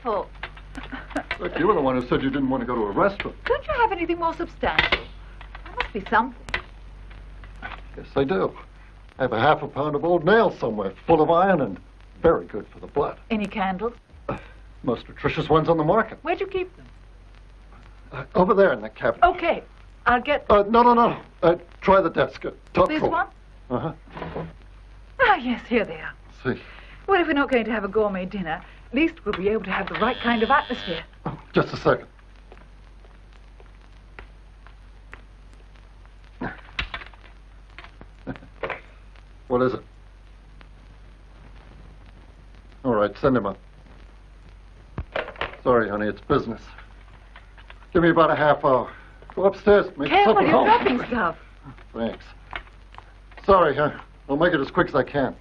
careful. Look, you were the one who said you didn't want to go to a restaurant. Don't you have anything more substantial? There must be something. Yes, I do. I have a half a pound of old nails somewhere, full of iron and very good for the blood. Any candles? Most nutritious ones on the market. Where'd you keep them? Over there in the cabinet. Okay, I'll get... No. Try the desk. Top This drawer. one? Uh-huh. Ah, yes, here they are. See. Well, if we're not going to have a gourmet dinner, at least we'll be able to have the right kind of atmosphere. Oh, just a second. What is it? All right, send him up. Sorry, honey, it's business. Give me about a half hour. Go upstairs, make Careful, supper you're home. dropping stuff. Thanks. Sorry, huh? I'll make it as quick as I can.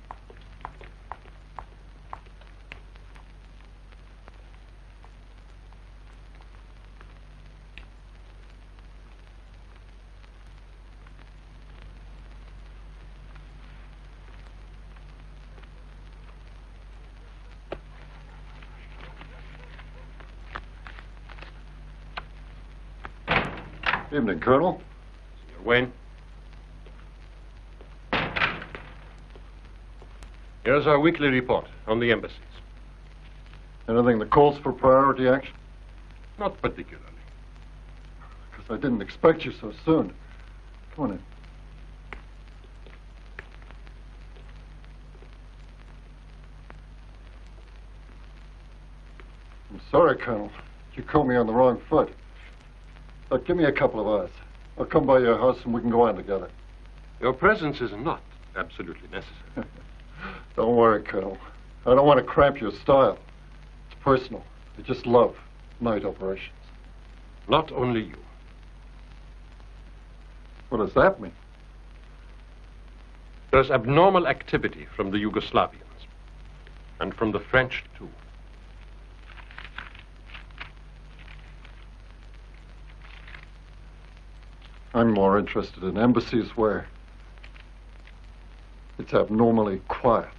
Evening, Colonel. Wayne. Here's our weekly report on the embassies. Anything that calls for priority action? Not particularly. Because I didn't expect you so soon. Come on in. I'm sorry, Colonel. You caught me on the wrong foot. But give me a couple of hours. I'll come by your house and we can go on together. Your presence is not absolutely necessary. Don't worry, Colonel. I don't want to cramp your style. It's personal. I just love night operations. Not only you. What does that mean? There's abnormal activity from the Yugoslavians. And from the French, too. I'm more interested in embassies where it's abnormally quiet.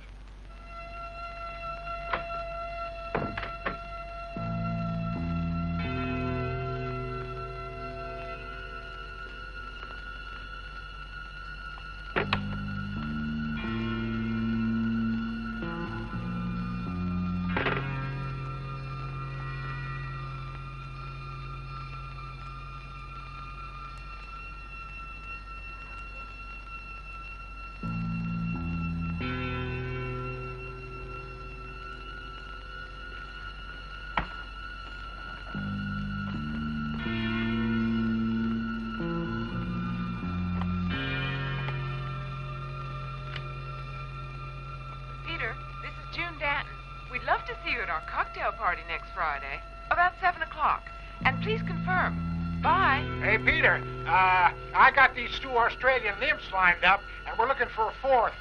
Cocktail party next Friday, about 7 o'clock. And please confirm. Bye. Hey, Peter, I got these 2 Australian nymphs lined up, and we're looking for a 4th.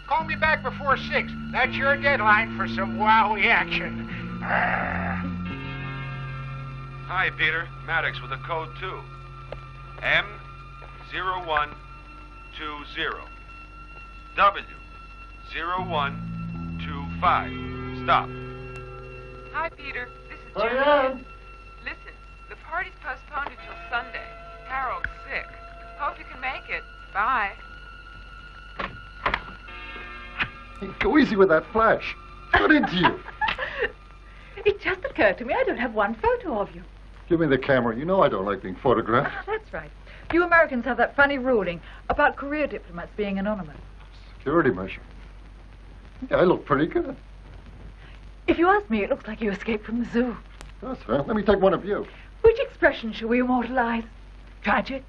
Call me back before 6. That's your deadline for some wowie action. Hi, Peter. Maddox with a code 2. M0120. W0125. Stop. Hi, Peter. This is June. Listen, the party's postponed until Sunday. Harold's sick. Hope you can make it. Bye. Hey, go easy with that flash. Got into you. It just occurred to me I don't have one photo of you. Give me the camera. You know I don't like being photographed. That's right. You Americans have that funny ruling about career diplomats being anonymous. Security measure. Yeah, I look pretty good. If you ask me, it looks like you escaped from the zoo. That's fair. Let me take one of you. Which expression shall we immortalize? Tragic?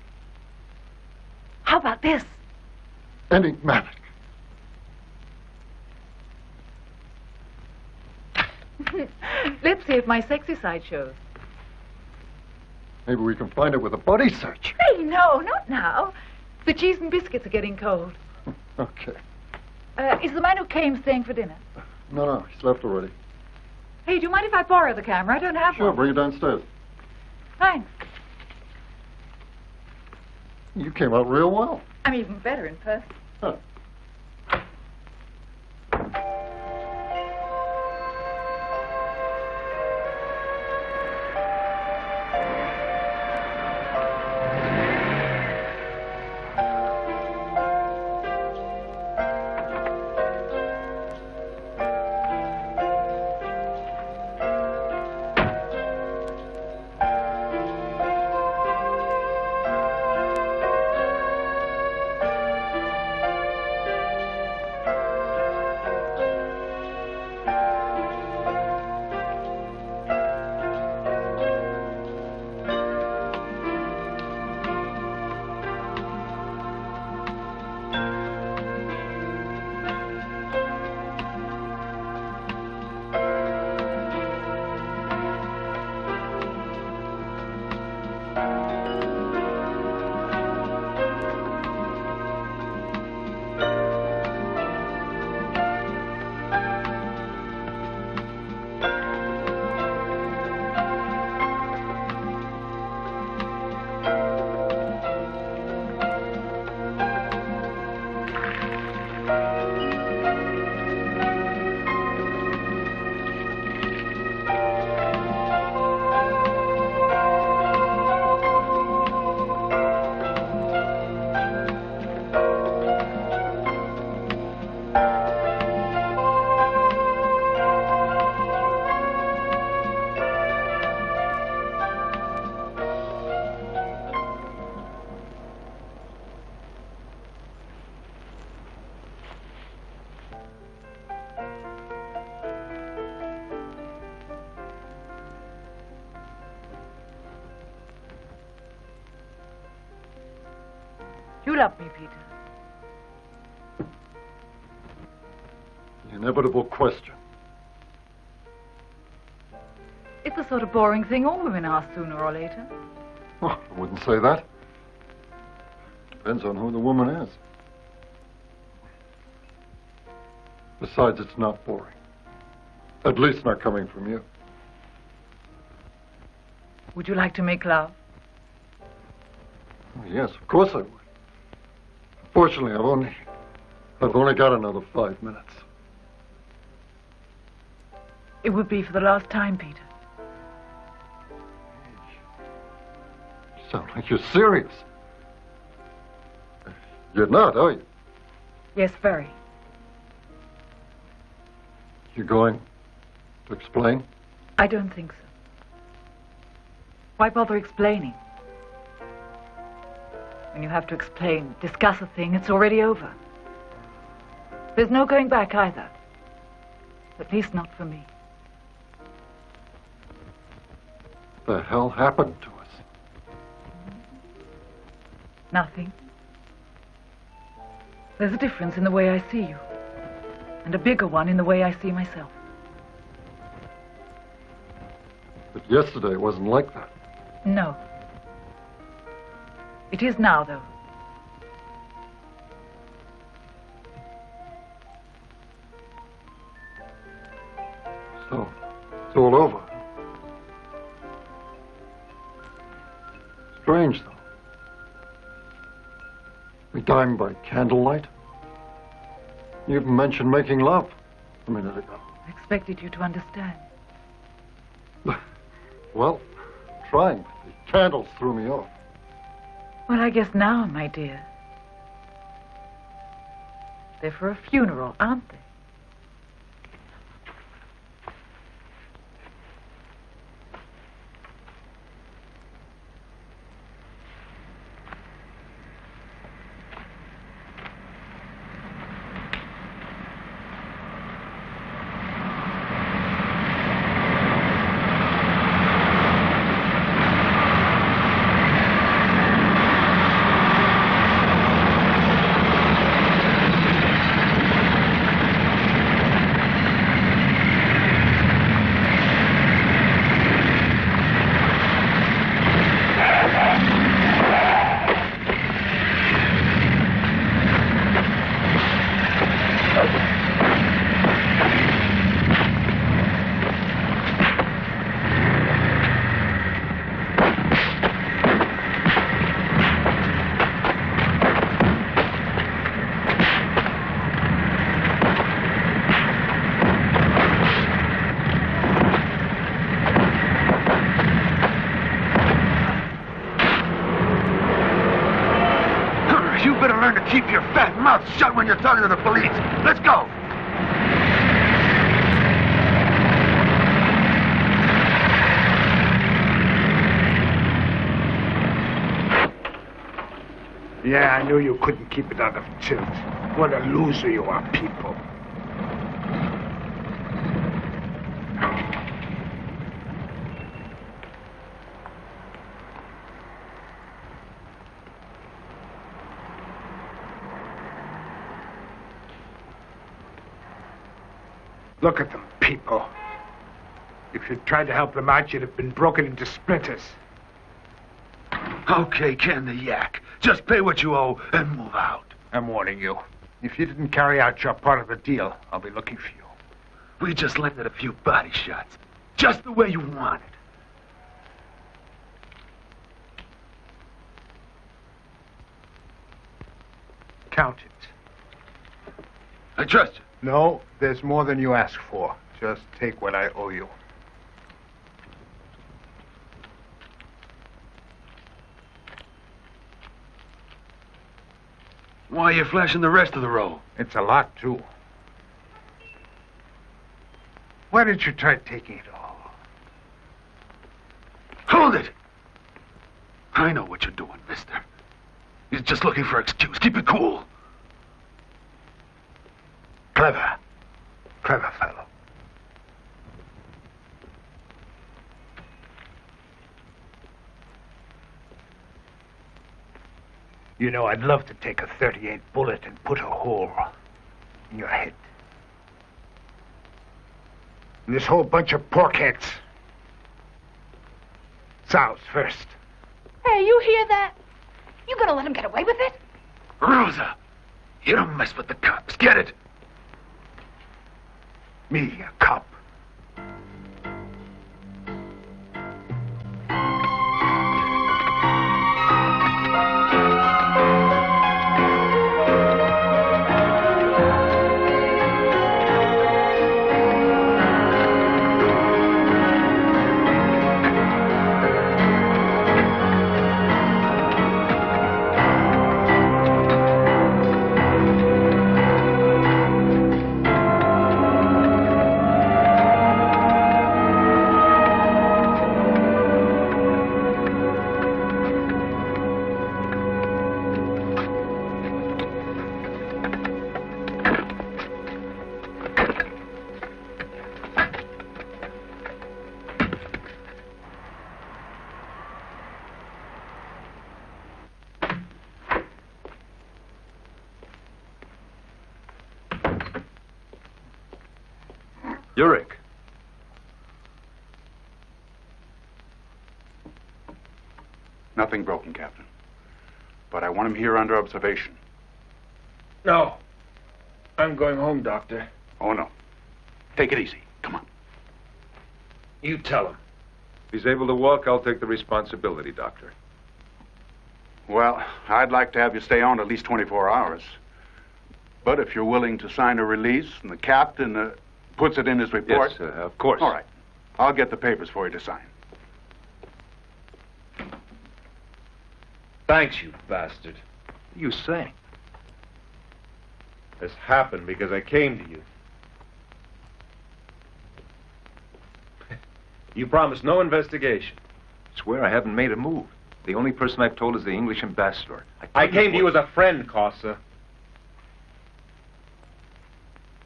How about this? Enigmatic. Let's see if my sexy side shows. Maybe we can find it with a body search. Hey, no, not now. The cheese and biscuits are getting cold. Okay. Is the man who came staying for dinner? No, he's left already. Hey, do you mind if I borrow the camera? I don't have Sure, one. bring it downstairs. Thanks. You came out real well. I'm even better in person. Huh. love me, Peter? The inevitable question. It's the sort of boring thing all women ask sooner or later. Oh, I wouldn't say that. Depends on who the woman is. Besides, it's not boring. At least not coming from you. Would you like to make love? Oh, yes, of course I would. Fortunately, I've only got another 5 minutes. It would be for the last time, Peter. You sound like you're serious. You're not, are you? Yes, very. You going to explain? I don't think so. Why bother explaining? When you have to explain, discuss a thing, it's already over. There's no going back either. At least not for me. What the hell happened to us? Nothing. There's a difference in the way I see you. And a bigger one in the way I see myself. But yesterday it wasn't like that. No. It is now, though. So, it's all over. Strange, though. We dined by candlelight. You even mentioned making love a minute ago. I expected you to understand. Well, trying. The candles threw me off. Well, I guess now, my dear. They're for a funeral, aren't they? Keep your fat mouth shut when you're talking to the police. Let's go. Yeah, I knew you couldn't keep it out of tilt. What a loser you are, people. Look at them, people. If you'd tried to help them out, you'd have been broken into splinters. Okay, can the yak. Just pay what you owe and move out. I'm warning you. If you didn't carry out your part of the deal, I'll be looking for you. We just landed a few body shots. Just the way you wanted. Count it. I trust you. No, there's more than you ask for. Just take what I owe you. Why are you flashing the rest of the roll? It's a lot, too. Why didn't you try taking it all? Hold it! I know what you're doing, mister. You're just looking for an excuse. Keep it cool. Clever. Clever fellow. You know, I'd love to take a .38 bullet and put a hole in your head. And this whole bunch of porkheads. Sows first. Hey, you hear that? You gonna let him get away with it? Rosa, you don't mess with the cops. Get it? Me, a cop. Urich. Nothing broken, Captain. But I want him here under observation. No. I'm going home, Doctor. Oh, no. Take it easy. Come on. You tell him. If he's able to walk, I'll take the responsibility, Doctor. Well, I'd like to have you stay on at least 24 hours. But if you're willing to sign a release and the captain puts it in his report... Yes, of course. All right. I'll get the papers for you to sign. Thanks, you bastard. What are you saying? This happened because I came to you. You promised no investigation. I swear I haven't made a move. The only person I've told is the English ambassador. I came to you as a friend, Costa.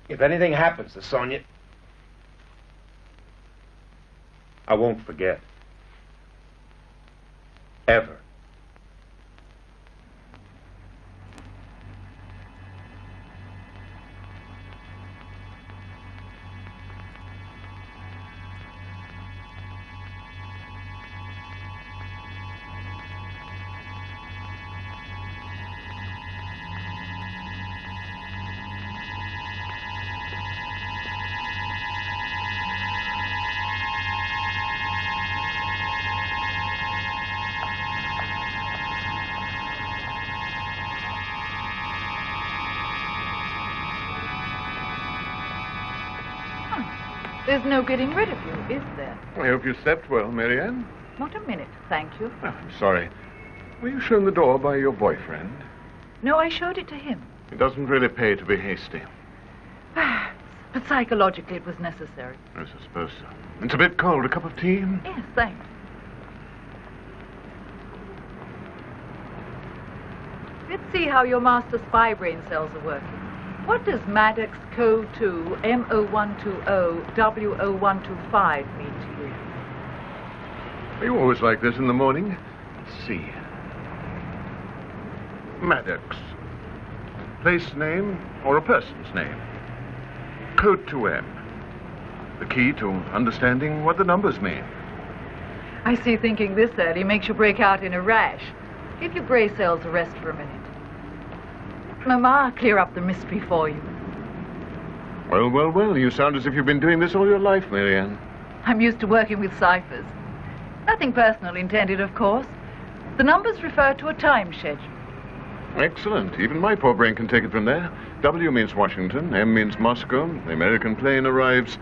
If anything happens to Sonia, I won't forget. Ever. There's no getting rid of you, is there? I hope you slept well, Marianne. Not a minute, thank you. Oh, I'm sorry. Were you shown the door by your boyfriend? No, I showed it to him. It doesn't really pay to be hasty. But psychologically it was necessary. I suppose so. It's a bit cold. A cup of tea? Yes, thanks. Let's see how your master spy brain cells are working. What does Maddox Code 2 M0120 W0125 mean to you? Are you always like this in the morning? Let's see. Maddox. Place name or a person's name? Code 2M. The key to understanding what the numbers mean. I see thinking this early makes you break out in a rash. Give your grey cells a rest for a minute. Mama, clear up the mystery for you. Well, you sound as if you've been doing this all your life, Marianne. I'm used to working with ciphers. Nothing personal intended, of course. The numbers refer to a time schedule. Excellent. Even my poor brain can take it from there. W means Washington, M means Moscow. The American plane arrives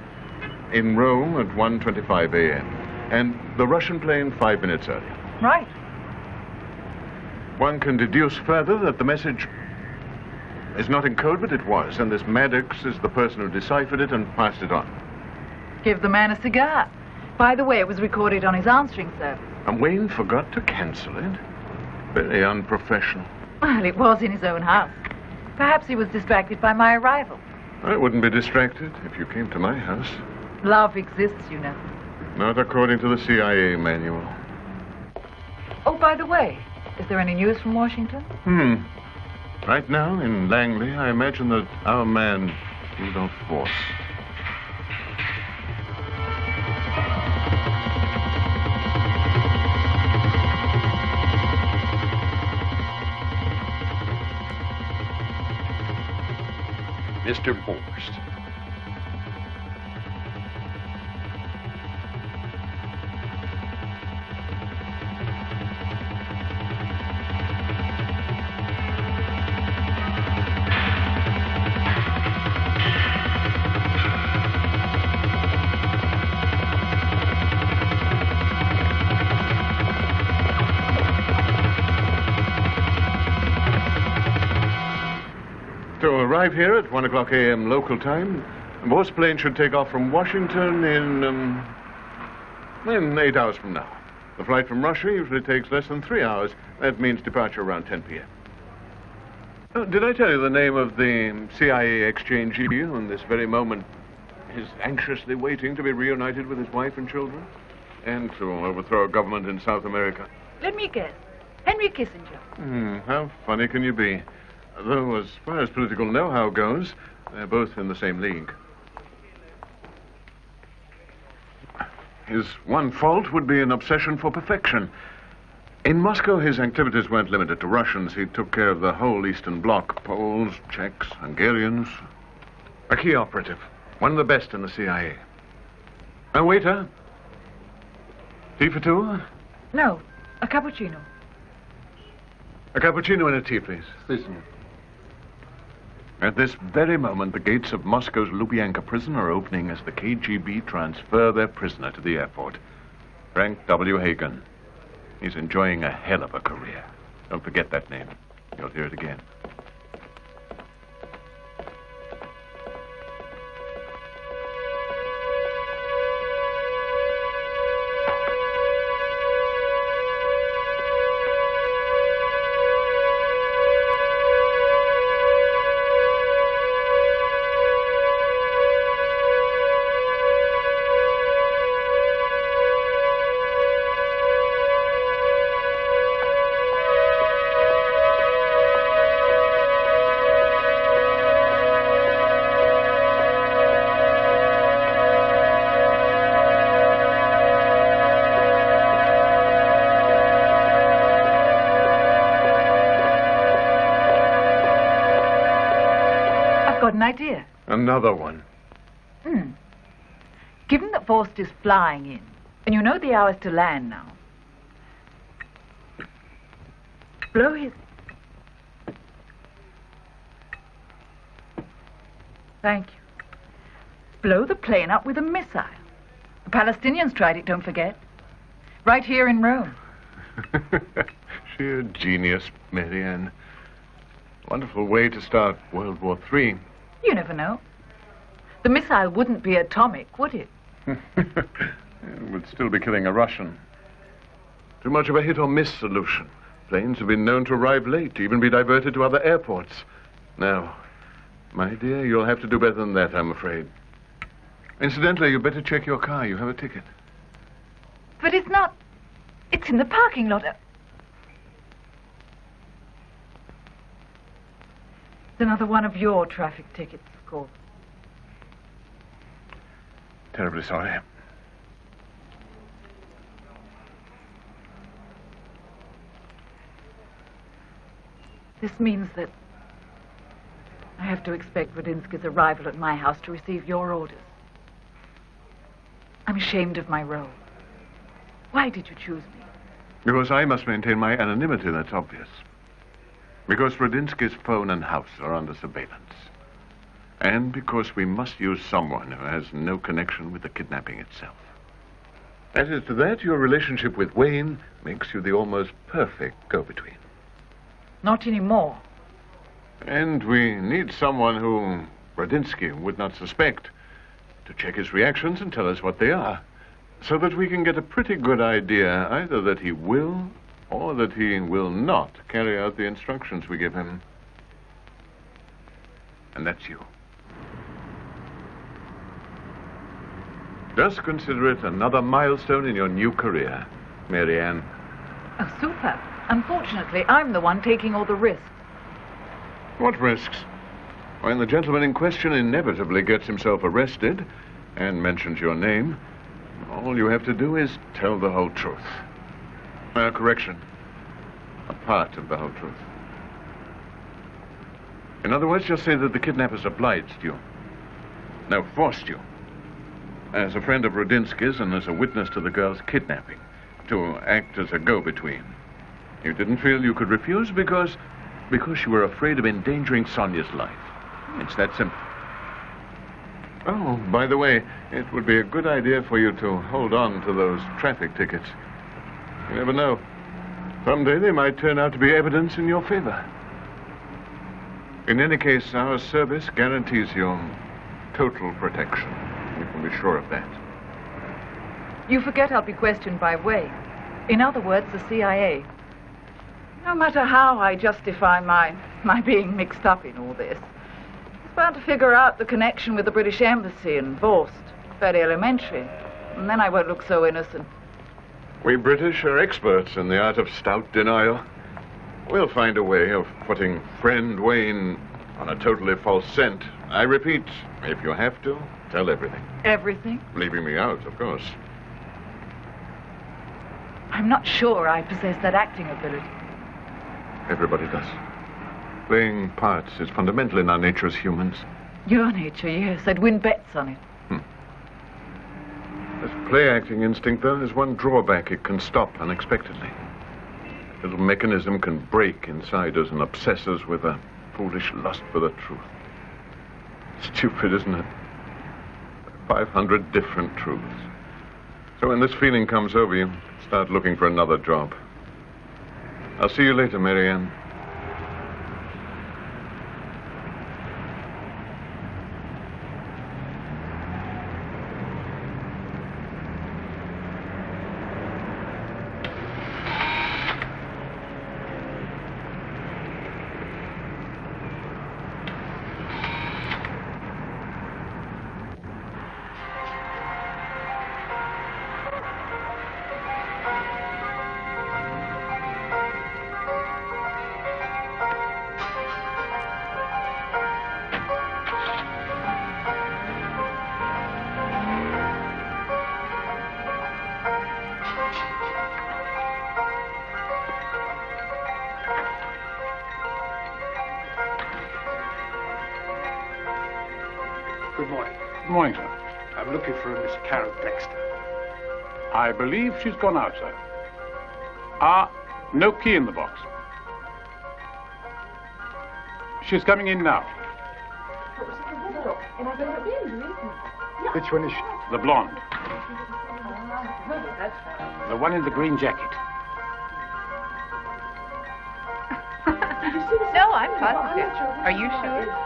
in Rome at 1:25 a.m. And the Russian plane 5 minutes earlier. Right. One can deduce further that the message is not in code, but it was, and this Maddox is the person who deciphered it and passed it on. Give the man a cigar. By the way, it was recorded on his answering service. And Wayne forgot to cancel it. Very unprofessional. Well, it was in his own house. Perhaps he was distracted by my arrival. I wouldn't be distracted if you came to my house. Love exists, you know. Not according to the CIA manual. Oh, by the way, Is there any news from Washington? Right now, in Langley, I imagine that our man, Rudolph Force. Mr. Borst. To arrive here at 1 o'clock a.m. local time, Borst's plane should take off from Washington in 8 hours from now. The flight from Russia usually takes less than 3 hours. That means departure around 10 p.m. Oh, did I tell you the name of the CIA exchangeee who in this very moment is anxiously waiting to be reunited with his wife and children? And to overthrow a government in South America? Let me guess. Henry Kissinger. How funny can you be? Though, as far as political know-how goes, they're both in the same league. His one fault would be an obsession for perfection. In Moscow, his activities weren't limited to Russians. He took care of the whole Eastern Bloc, Poles, Czechs, Hungarians. A key operative, one of the best in the CIA. A waiter? Tea for two? No, a cappuccino. A cappuccino and a tea, please. Listen. At this very moment, the gates of Moscow's Lubyanka prison are opening as the KGB transfer their prisoner to the airport. Frank W. Hagen. He's enjoying a hell of a career. Don't forget that name. You'll hear it again. An idea. Another one. Given that Forst is flying in, and you know the hours to land now, blow his... Thank you. Blow the plane up with a missile. The Palestinians tried it, don't forget. Right here in Rome. Sheer genius, Marianne. Wonderful way to start World War III. You never know. The missile wouldn't be atomic, would it? It would still be killing a Russian. Too much of a hit-or-miss solution. Planes have been known to arrive late, even be diverted to other airports. Now, my dear, you'll have to do better than that, I'm afraid. Incidentally, you better check your car. You have a ticket. But it's not... It's in the parking lot. It's another one of your traffic tickets, of course. Terribly sorry. This means that I have to expect Radinsky's arrival at my house to receive your orders. I'm ashamed of my role. Why did you choose me? Because I must maintain my anonymity, that's obvious. Because Radinsky's phone and house are under surveillance. And because we must use someone who has no connection with the kidnapping itself. Added to that, your relationship with Wayne makes you the almost perfect go-between. Not anymore. And we need someone who Radinsky would not suspect to check his reactions and tell us what they are, so that we can get a pretty good idea either that he will or that he will not carry out the instructions we give him. And that's you. Just consider it another milestone in your new career, Marianne. Oh, super. Unfortunately, I'm the one taking all the risks. What risks? When the gentleman in question inevitably gets himself arrested and mentions your name, all you have to do is tell the whole truth. Correction. A part of the whole truth. In other words, just say that the kidnappers obliged you. No, forced you. As a friend of Rudinsky's and as a witness to the girl's kidnapping, to act as a go-between. You didn't feel you could refuse because you were afraid of endangering Sonia's life. It's that simple. Oh, by the way, it would be a good idea for you to hold on to those traffic tickets. You never know. Someday they might turn out to be evidence in your favor. In any case, our service guarantees you total protection. You can be sure of that. You forget I'll be questioned by way. In other words, the CIA. No matter how I justify my being mixed up in all this, it's bound to figure out the connection with the British Embassy and Vorst. Very elementary. And then I won't look so innocent. We British are experts in the art of stout denial. We'll find a way of putting friend Wayne on a totally false scent. I repeat, if you have to, tell everything. Everything? Leaving me out, of course. I'm not sure I possess that acting ability. Everybody does. Playing parts is fundamental in our nature as humans. Your nature, yes. I'd win bets on it. This play-acting instinct, though, has one drawback. It can stop unexpectedly. A little mechanism can break inside us and obsess us with a foolish lust for the truth. Stupid, isn't it? 500 different truths. So when this feeling comes over you, start looking for another job. I'll see you later, Marianne. Good morning, sir. I'm looking for a Miss Carol Dexter. I believe she's gone out, sir. No key in the box. She's coming in now. Which one is she? The blonde. The one in the green jacket. No, I'm positive. Are you sure?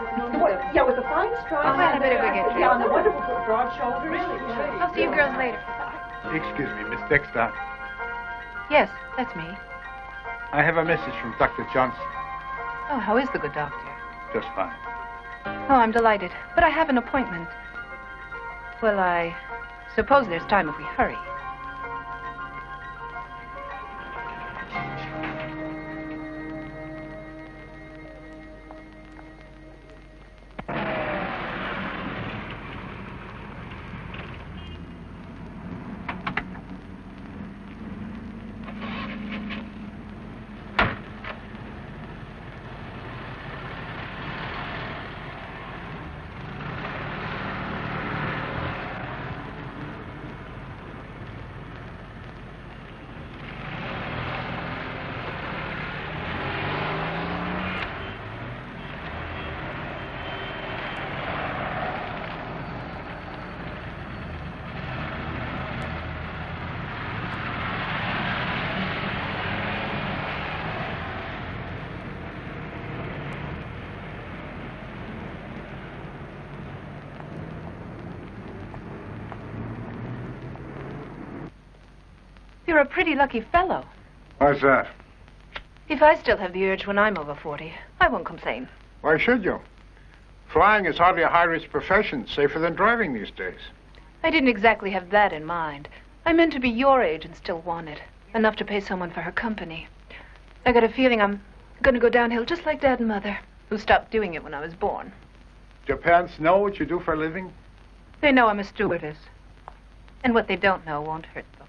Yeah, with the fine stripes. Oh, I better go get dressed. Yeah, and the wonderful broad shoulders. Really? I'll see you girls later. Excuse me, Miss Dexter. Yes, that's me. I have a message from Dr. Johnson. Oh, how is the good doctor? Just fine. Oh, I'm delighted. But I have an appointment. Well, I suppose there's time if we hurry. You're a pretty lucky fellow. Why's that? If I still have the urge when I'm over 40, I won't complain. Why should you? Flying is hardly a high-risk profession, safer than driving these days. I didn't exactly have that in mind. I meant to be your age and still want it. Enough to pay someone for her company. I got a feeling I'm gonna go downhill just like Dad and Mother, who stopped doing it when I was born. Do your parents know what you do for a living? They know I'm a stewardess. And what they don't know won't hurt them.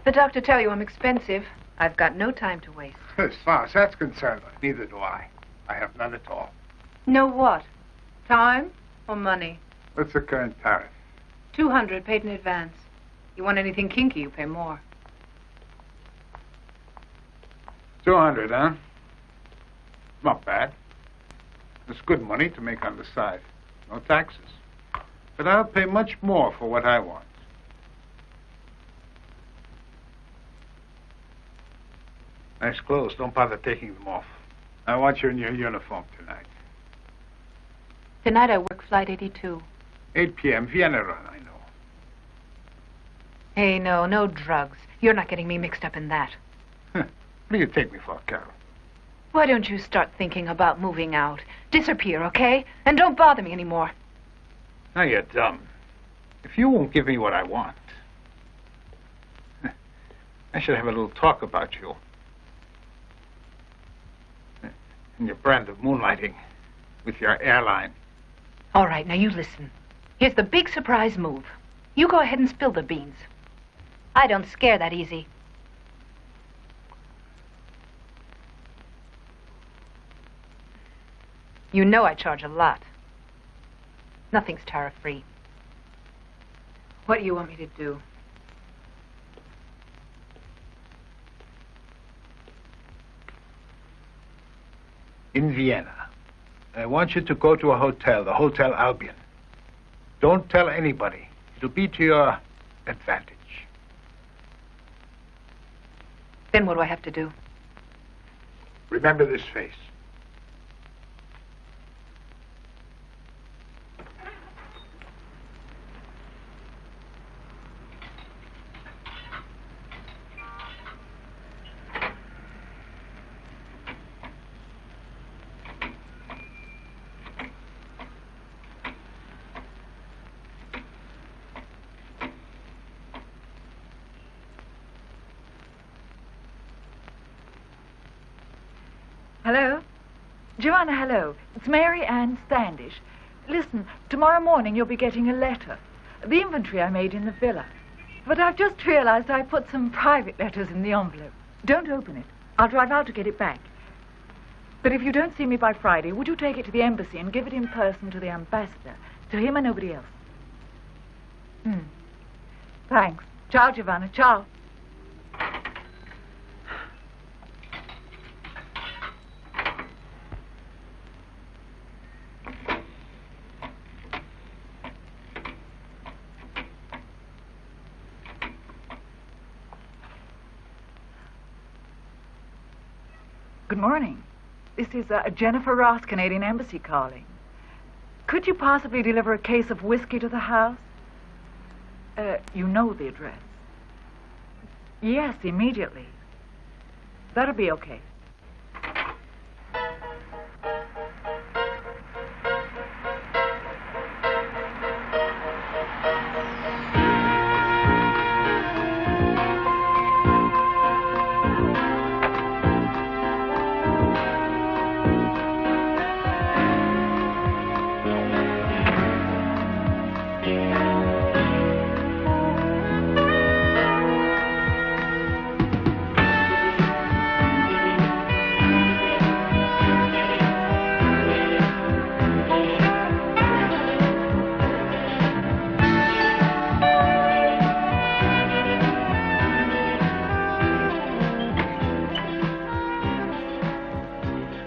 The doctor tell you I'm expensive. I've got no time to waste. As far as that's concerned, neither do I. I have none at all. No what? Time or money? What's the current tariff? 200 paid in advance. You want anything kinky, you pay more. 200, huh? Not bad. It's good money to make on the side. No taxes. But I'll pay much more for what I want. Nice clothes. Don't bother taking them off. I want you in your uniform tonight. Tonight I work Flight 82. 8 p.m. Vienna run, I know. Hey, no drugs. You're not getting me mixed up in that. What do you take me for, Carol? Why don't you start thinking about moving out? Disappear, okay? And don't bother me anymore. Now you're dumb. If you won't give me what I want, I should have a little talk about you. And your brand of moonlighting with your airline. All right, now you listen. Here's the big surprise move. You go ahead and spill the beans. I don't scare that easy. You know I charge a lot. Nothing's tariff-free. What do you want me to do? In Vienna, I want you to go to a hotel, the Hotel Albion. Don't tell anybody. It'll be to your advantage. Then what do I have to do? Remember this face. Hello? Joanna, hello. It's Mary Ann Standish. Listen, tomorrow morning you'll be getting a letter. The inventory I made in the villa. But I've just realized I put some private letters in the envelope. Don't open it. I'll drive out to get it back. But if you don't see me by Friday, would you take it to the embassy and give it in person to the ambassador? To him and nobody else. Thanks. Ciao, Giovanna. Ciao. Good morning. This is Jennifer Ross, Canadian Embassy calling. Could you possibly deliver a case of whiskey to the house? You know the address. Yes, immediately. That'll be okay.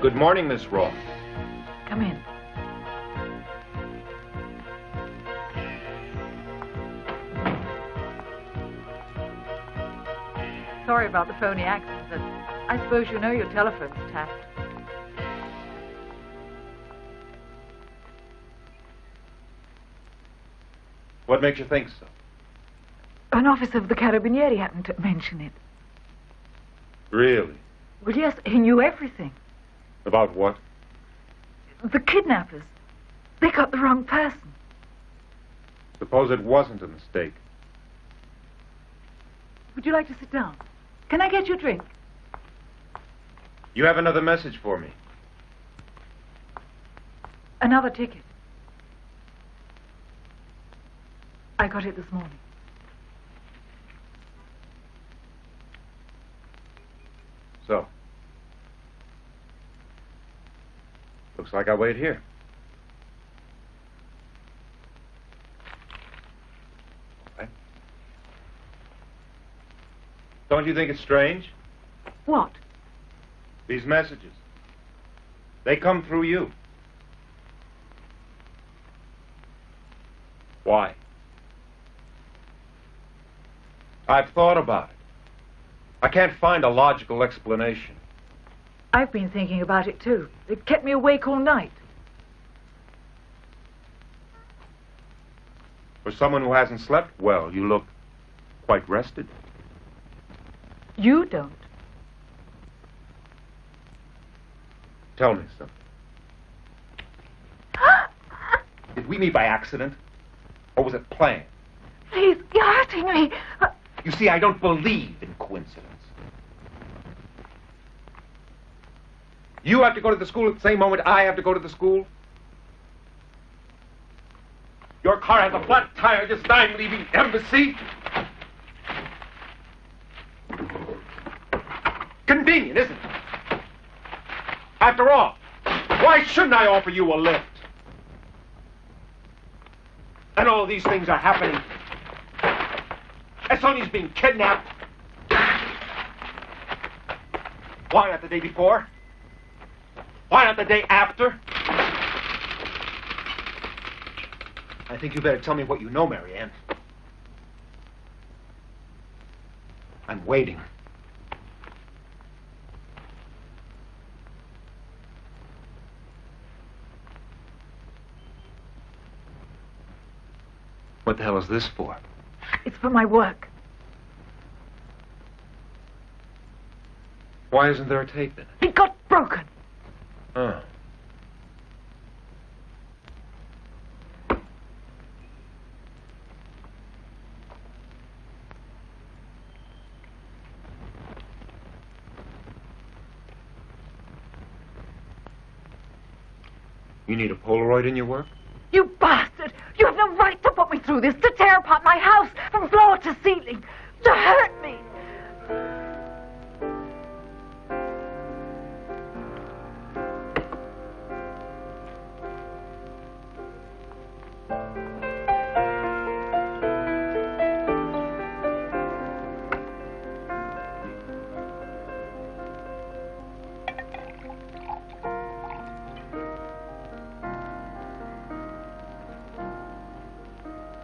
Good morning, Miss Ross. Come in. Sorry about the phony accent, but I suppose you know your telephone's tapped. What makes you think so? An officer of the Carabinieri happened to mention it. Really? Well, yes, he knew everything. About what? The kidnappers. They got the wrong person. Suppose it wasn't a mistake. Would you like to sit down? Can I get you a drink? You have another message for me. Another ticket. I got it this morning. So. Looks like I wait here. All right. Don't you think it's strange? What? These messages. They come through you. Why? I've thought about it. I can't find a logical explanation. I've been thinking about it too. It kept me awake all night. For someone who hasn't slept well, you look quite rested. You don't. Tell me something. Did we meet by accident? Or was it planned? Please, you're hurting me. You see, I don't believe in coincidence. You have to go to the school at the same moment I have to go to the school. Your car has a flat tire just as I'm leaving Embassy. Convenient, isn't it? After all, why shouldn't I offer you a lift? And all these things are happening. And Sonya's being kidnapped. Why not the day before? Why not the day after? I think you better tell me what you know, Marianne. I'm waiting. What the hell is this for? It's for my work. Why isn't there a tape in it? It got broken. Oh. You need a Polaroid in your work? You bastard! You have no right to put me through this, to tear apart my house from floor to ceiling, to hurt me.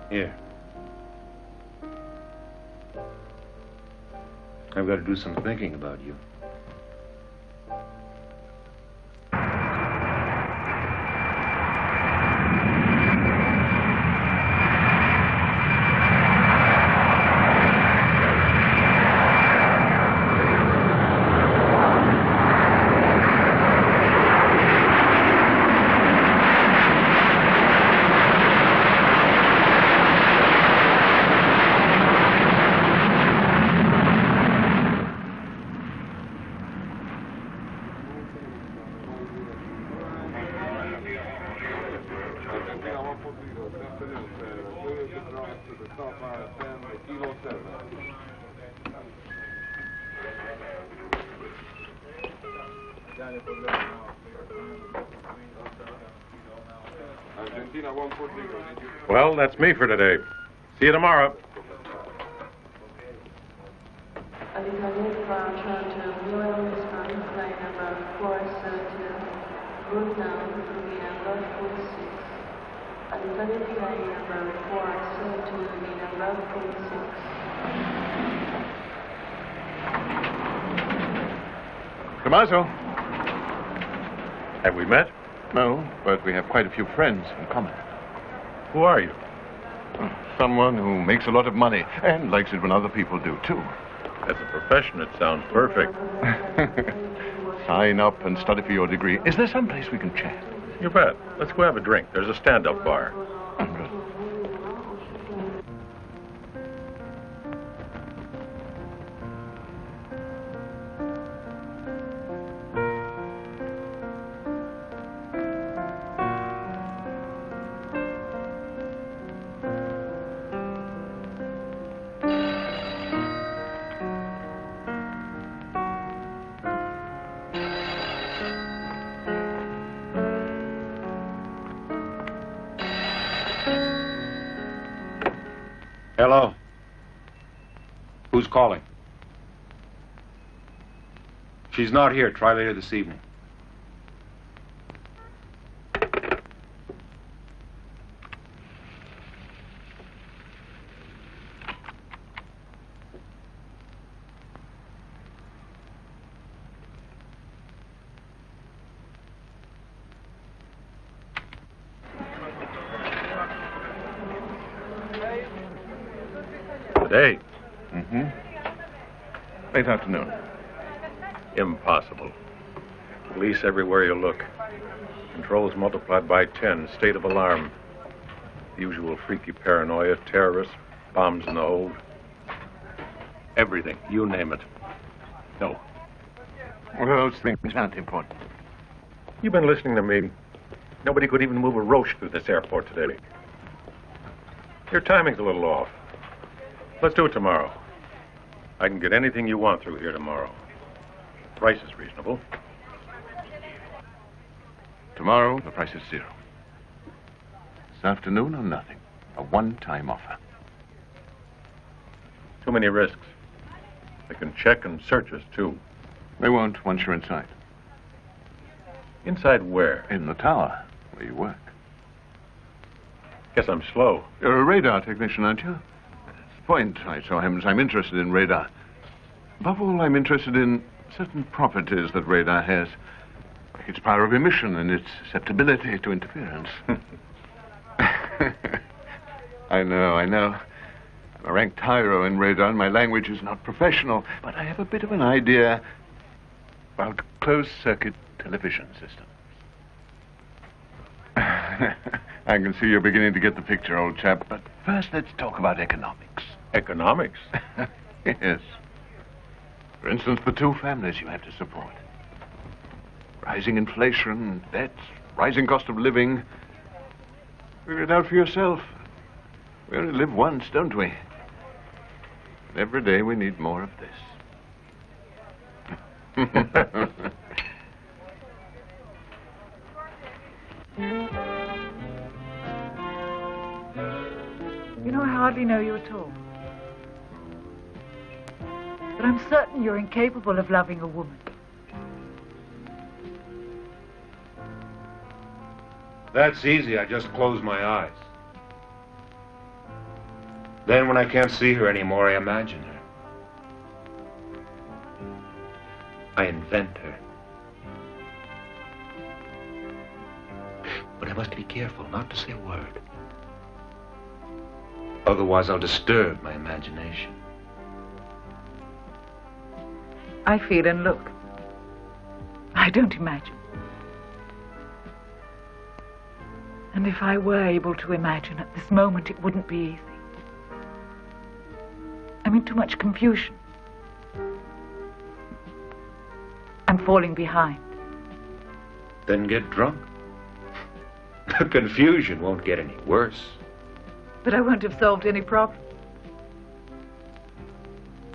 Here. I've got to do some thinking about you. Well, that's me for today. See you tomorrow. Tommaso. Have we met? No, but we have quite a few friends in common. Who are you? Someone who makes a lot of money and likes it when other people do, too. As a profession, it sounds perfect. Sign up and study for your degree. Is there some place we can chat? You bet. Let's go have a drink. There's a stand-up bar. Good. Hello? Who's calling? She's not here. Try later this evening. Today? Mm-hmm. Late afternoon. Impossible. Police everywhere you look. Controls multiplied by 10. State of alarm. Usual freaky paranoia, terrorists, bombs in the hold. Everything. You name it. No. Well, those things aren't important. You've been listening to me. Nobody could even move a roach through this airport today. Your timing's a little off. Let's do it tomorrow. I can get anything you want through here tomorrow. Price is reasonable. Tomorrow, the price is 0. This afternoon, or nothing. A one-time offer. Too many risks. They can check and search us, too. They won't once you're inside. Inside where? In the tower, where you work. Guess I'm slow. You're a radar technician, aren't you? Point, I saw him. I'm interested in radar. Above all, I'm interested in certain properties that radar has. Like its power of emission and its susceptibility to interference. I know. I'm a ranked tyro in radar, and my language is not professional, but I have a bit of an idea about closed-circuit television systems. I can see you're beginning to get the picture, old chap, but first let's talk about economics. Economics? Yes. For instance, the 2 families you have to support. Rising inflation, debts, rising cost of living. Figure it out for yourself. We only live once, don't we? And every day we need more of this. You know, I hardly know you at all. But I'm certain you're incapable of loving a woman. That's easy. I just close my eyes. Then when I can't see her anymore, I imagine her. I invent her. But I must be careful not to say a word. Otherwise, I'll disturb my imagination. I feel and look. I don't imagine. And if I were able to imagine at this moment, it wouldn't be easy. I'm in too much confusion. I'm falling behind. Then get drunk. The confusion won't get any worse. But I won't have solved any problem.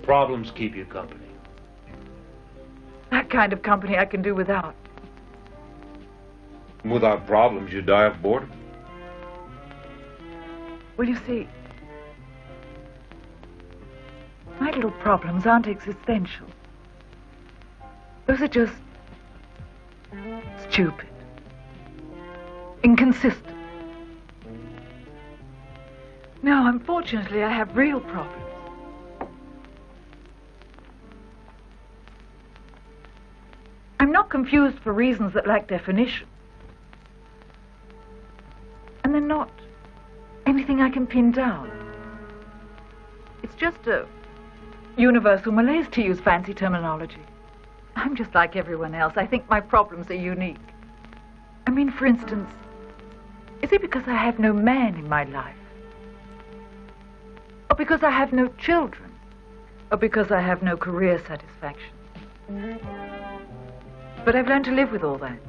Problems keep you company. That kind of company I can do without. Without problems, you die of boredom. Well, you see, my little problems aren't existential. Those are just stupid, inconsistent. No, unfortunately, I have real problems. I'm not confused for reasons that lack definition. And they're not anything I can pin down. It's just a universal malaise, to use fancy terminology. I'm just like everyone else. I think my problems are unique. I mean, for instance, is it because I have no man in my life? Or because I have no children? Or because I have no career satisfaction? But I've learned to live with all that.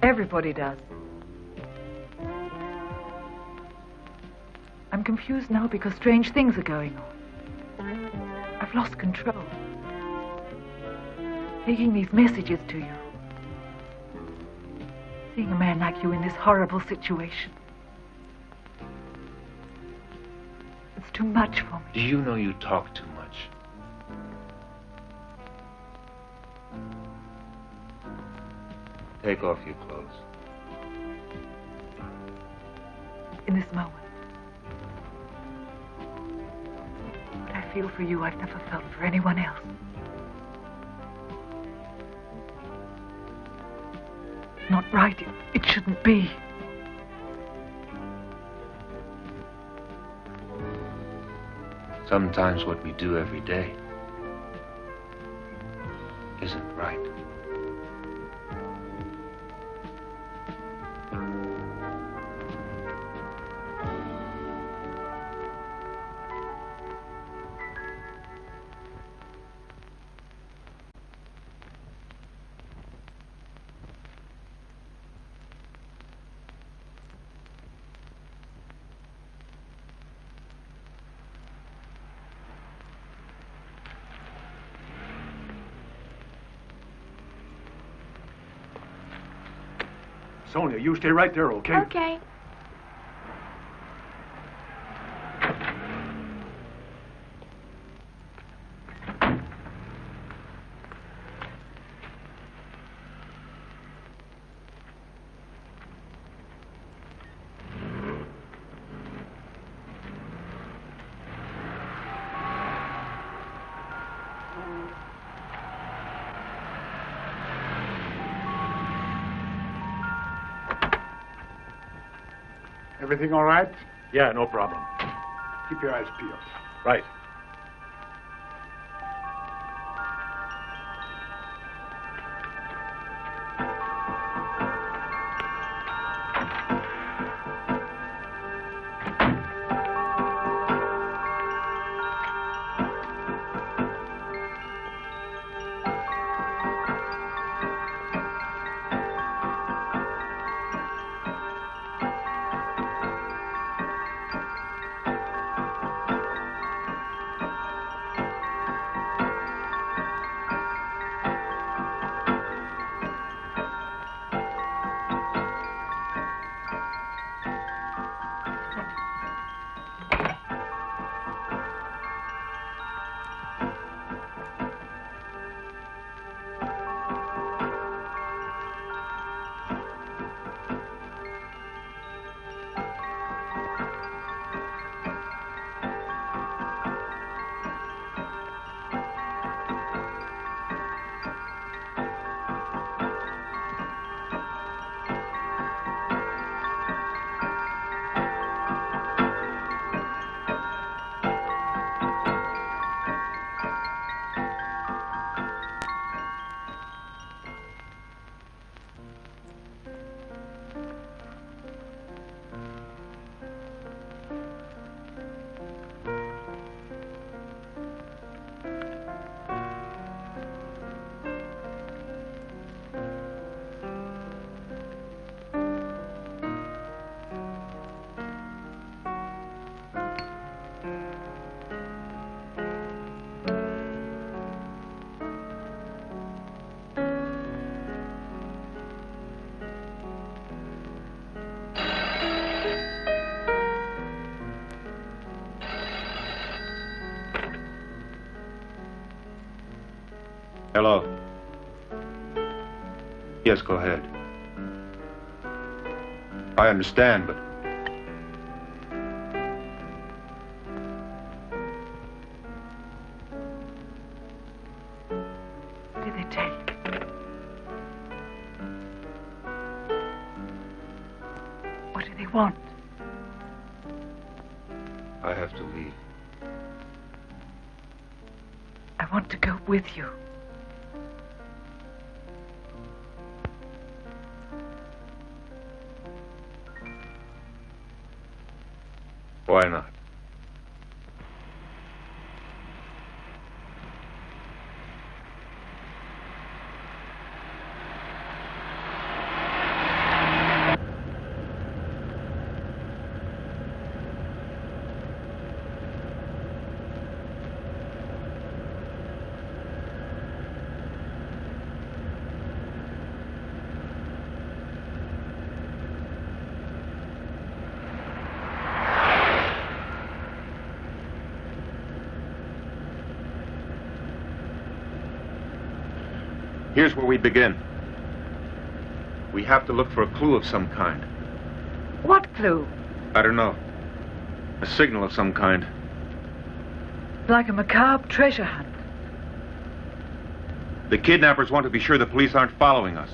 Everybody does. I'm confused now because strange things are going on. I've lost control. Taking these messages to you. Seeing a man like you in this horrible situation. too much for me. Do you know you talk too much? Take off your clothes. In this moment, what I feel for you, I've never felt for anyone else. Not right. It shouldn't be. Sometimes what we do every day isn't right. Sonia, you stay right there, okay? Okay. Everything all right? Yeah, no problem. Keep your eyes peeled. Right. Hello. Yes, go ahead. I understand, but... What did they take? What do they want? I have to leave. I want to go with you. Why not? Here's where we begin. We have to look for a clue of some kind. What clue? I don't know. A signal of some kind. Like a macabre treasure hunt. The kidnappers want to be sure the police aren't following us.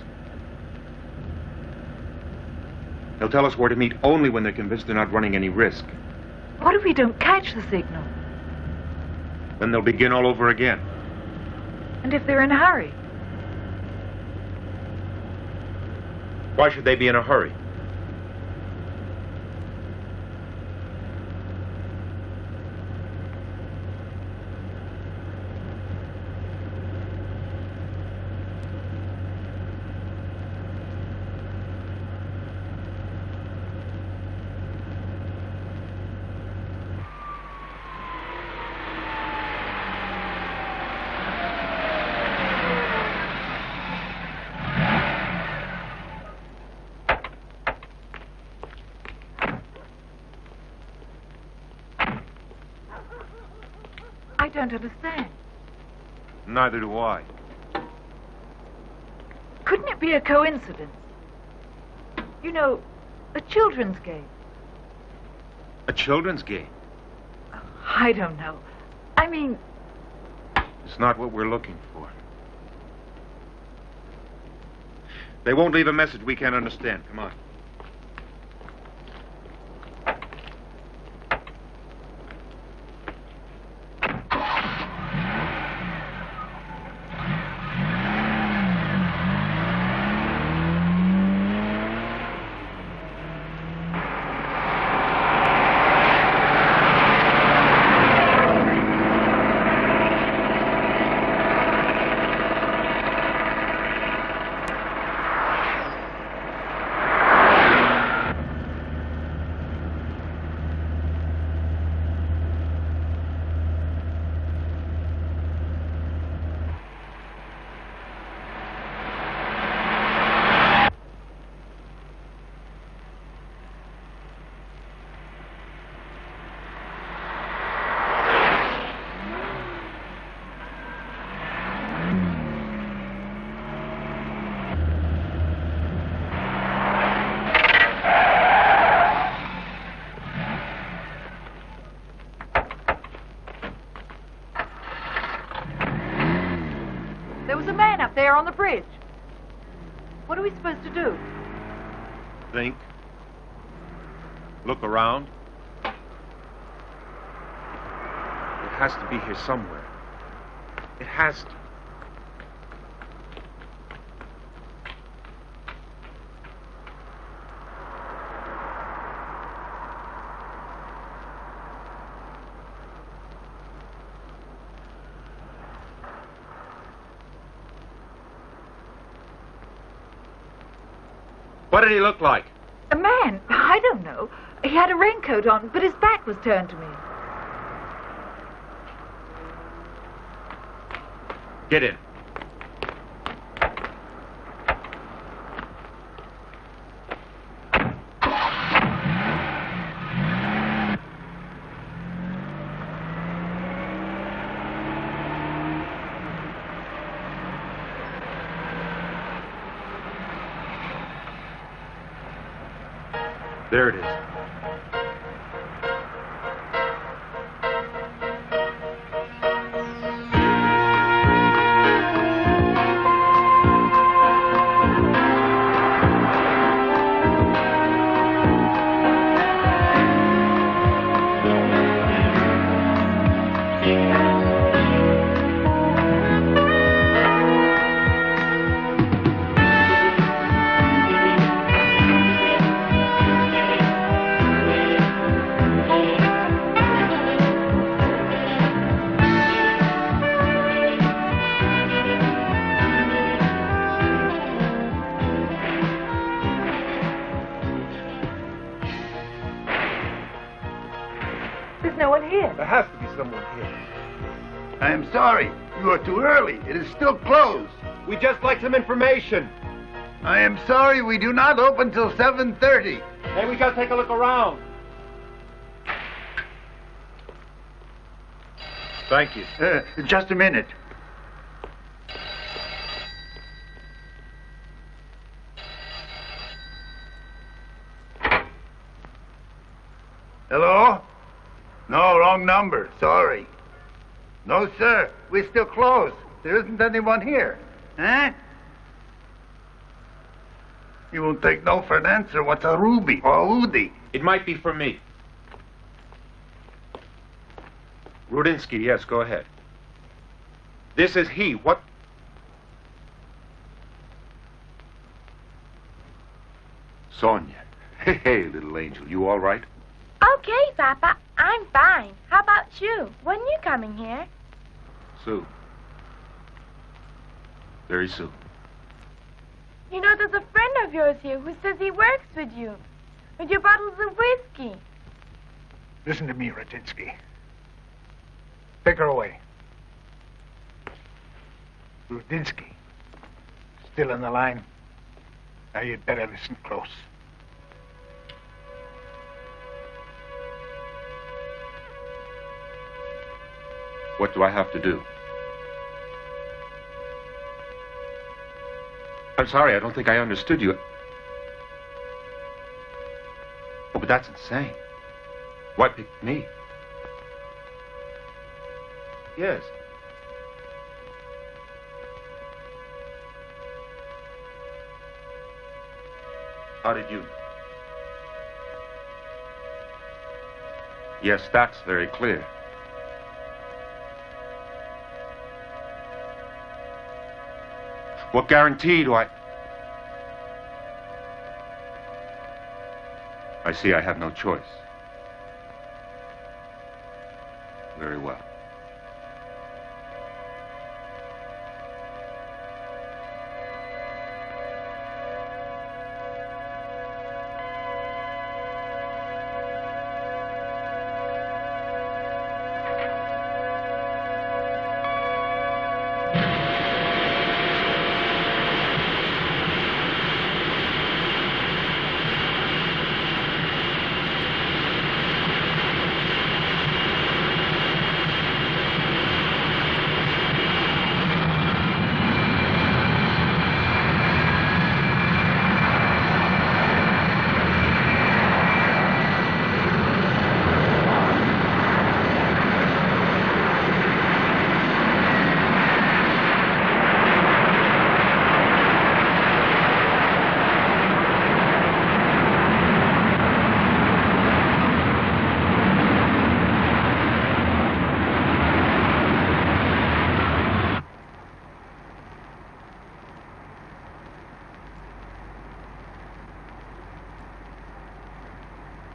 They'll tell us where to meet only when they're convinced they're not running any risk. What if we don't catch the signal? Then they'll begin all over again. And if they're in a hurry? Why should they be in a hurry? I don't understand. Neither do I. Couldn't it be a coincidence? You know, a children's game. A children's game? I don't know. I mean... It's not what we're looking for. They won't leave a message we can't understand. Come on. There on the bridge. What are we supposed to do? Think. Look around. It has to be here somewhere. It has to. What did he look like? A man. I don't know. He had a raincoat on, but his back was turned to me. Get in. There it is. There has to be someone here. I am sorry. You are too early. It is still closed. We'd just like some information. I am sorry we do not open till 7:30. Hey, we gotta take a look around. Thank you. Just a minute. number. Sorry. No, sir. We're still closed. There isn't anyone here. Huh? You won't take no for an answer. What's a ruby or a woody? It might be for me. Rudinsky, yes, go ahead. This is he. What? Sonia. Hey, little angel, you all right? Okay, Papa. I'm fine. How about you? When you coming here? Soon. Very soon. You know, there's a friend of yours here who says he works with you. With your bottles of whiskey. Listen to me, Radinsky. Take her away. Rudinsky. Still on the line? Now you'd better listen close. What do I have to do? I'm sorry, I don't think I understood you. Oh, but that's insane. Why pick me? Yes. How did you? Yes, that's very clear. What guarantee do I see I have no choice. Very well.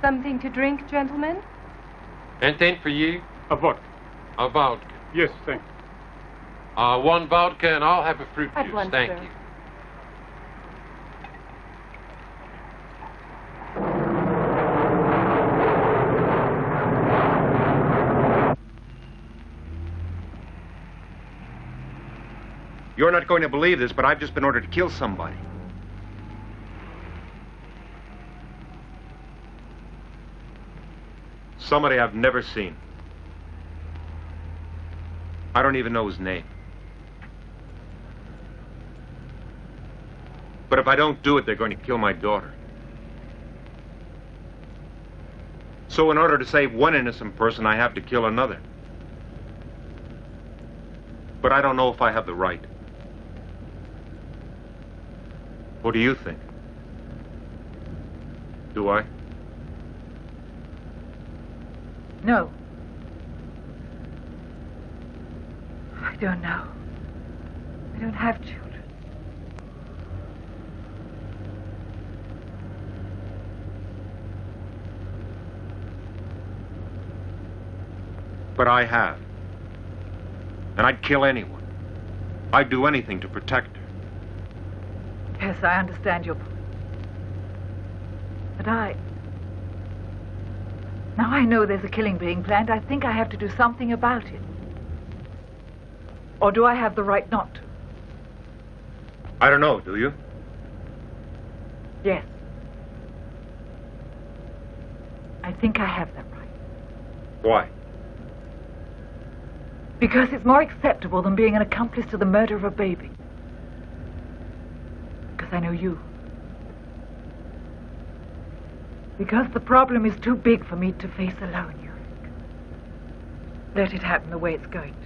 Something to drink, gentlemen? Anything for you? A vodka. A vodka. Yes, thank you. One vodka, and I'll have a fruit At juice. once, Thank sir. you. You're not going to believe this, but I've just been ordered to kill somebody. Somebody I've never seen. I don't even know his name. But if I don't do it, they're going to kill my daughter. So in order to save one innocent person, I have to kill another. But I don't know if I have the right. What do you think? Do I? No. I don't know. I don't have children. But I have. And I'd kill anyone. I'd do anything to protect her. Yes, I understand your point. But now I know there's a killing being planned. I think I have to do something about it. Or do I have the right not to? I don't know, do you? Yes. I think I have that right. Why? Because it's more acceptable than being an accomplice to the murder of a baby. Because I know you. Because the problem is too big for me to face alone, Yurik. let it happen the way it's going to.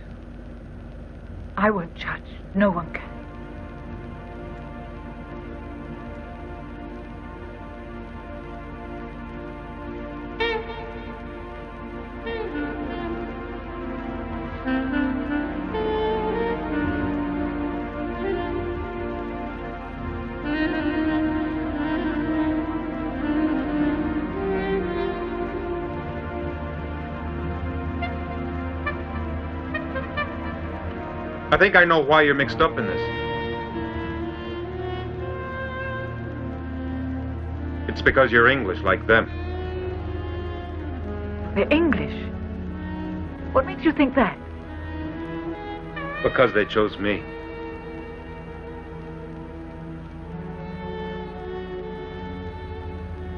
I won't judge. No one can. I think I know why you're mixed up in this. It's because you're English, like them. They're English? What makes you think that? Because they chose me.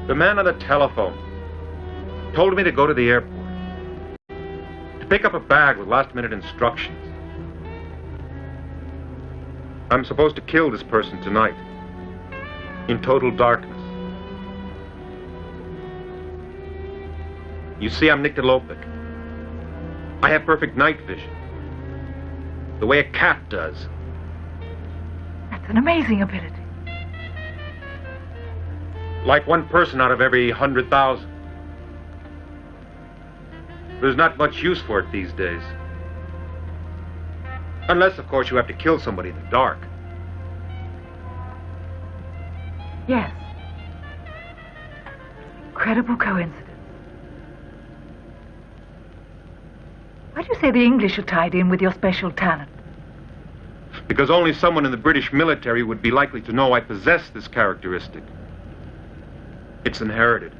The man on the telephone told me to go to the airport, to pick up a bag with last-minute instructions. I'm supposed to kill this person tonight, in total darkness. You see, I'm nyctalopic. I have perfect night vision, the way a cat does. That's an amazing ability. Like 1 person out of every 100,000. There's not much use for it these days. Unless, of course, you have to kill somebody in the dark. Yes. Incredible coincidence. Why do you say the English are tied in with your special talent? Because only someone in the British military would be likely to know I possess this characteristic. It's inherited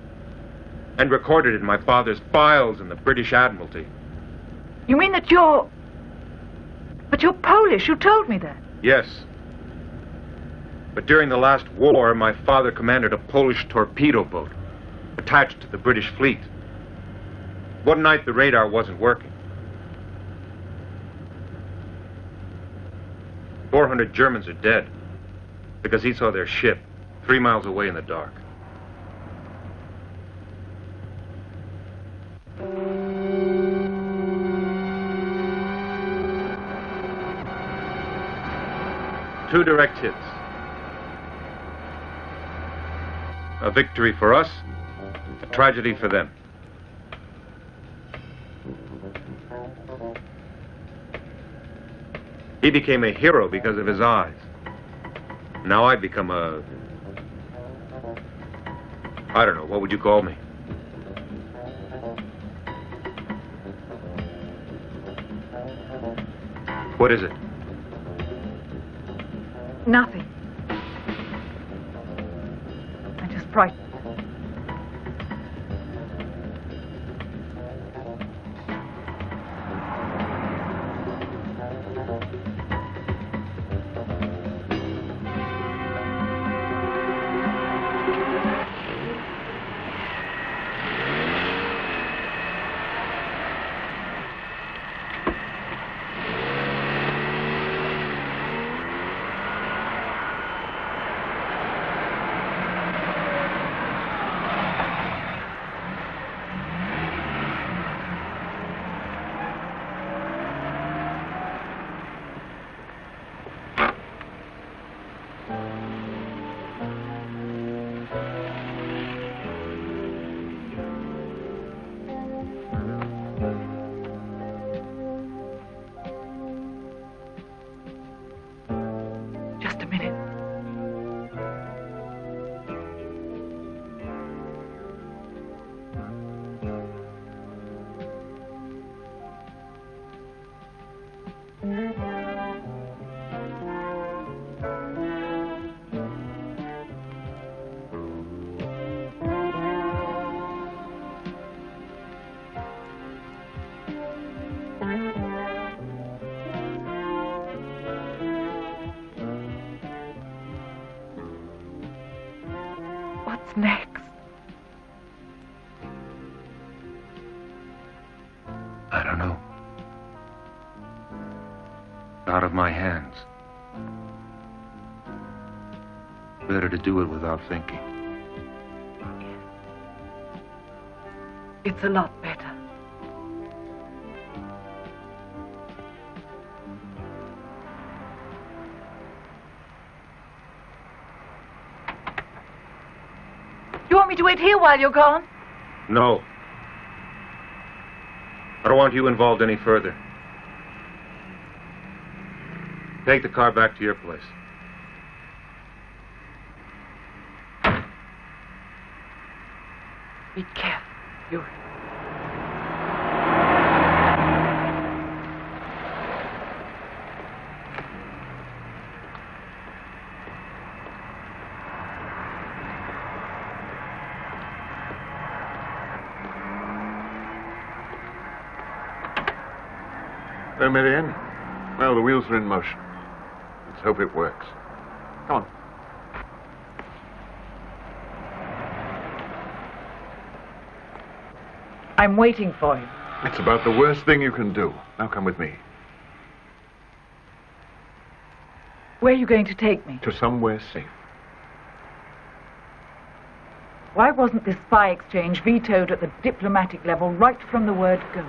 and recorded in my father's files in the British Admiralty. You mean that you're... But you're Polish. You told me that. Yes. But during the last war, my father commanded a Polish torpedo boat attached to the British fleet. One night, the radar wasn't working. 400 Germans are dead because he saw their ship 3 miles away in the dark. Two direct hits. A victory for us, a tragedy for them. He became a hero because of his eyes. Now I've become a... I don't know, what would you call me? What is it? Nothing. I'm just frightened. What's next? I don't know. Out of my hands. Better to do it without thinking. It's a lot better. want me to wait here while you're gone? No. I don't want you involved any further. Take the car back to your place. Be careful. You're... Oh, Marianne. Well, the wheels are in motion. Let's hope it works. Come on. I'm waiting for you. It's about the worst thing you can do. Now come with me. Where are you going to take me? To somewhere safe. Why wasn't this spy exchange vetoed at the diplomatic level right from the word go?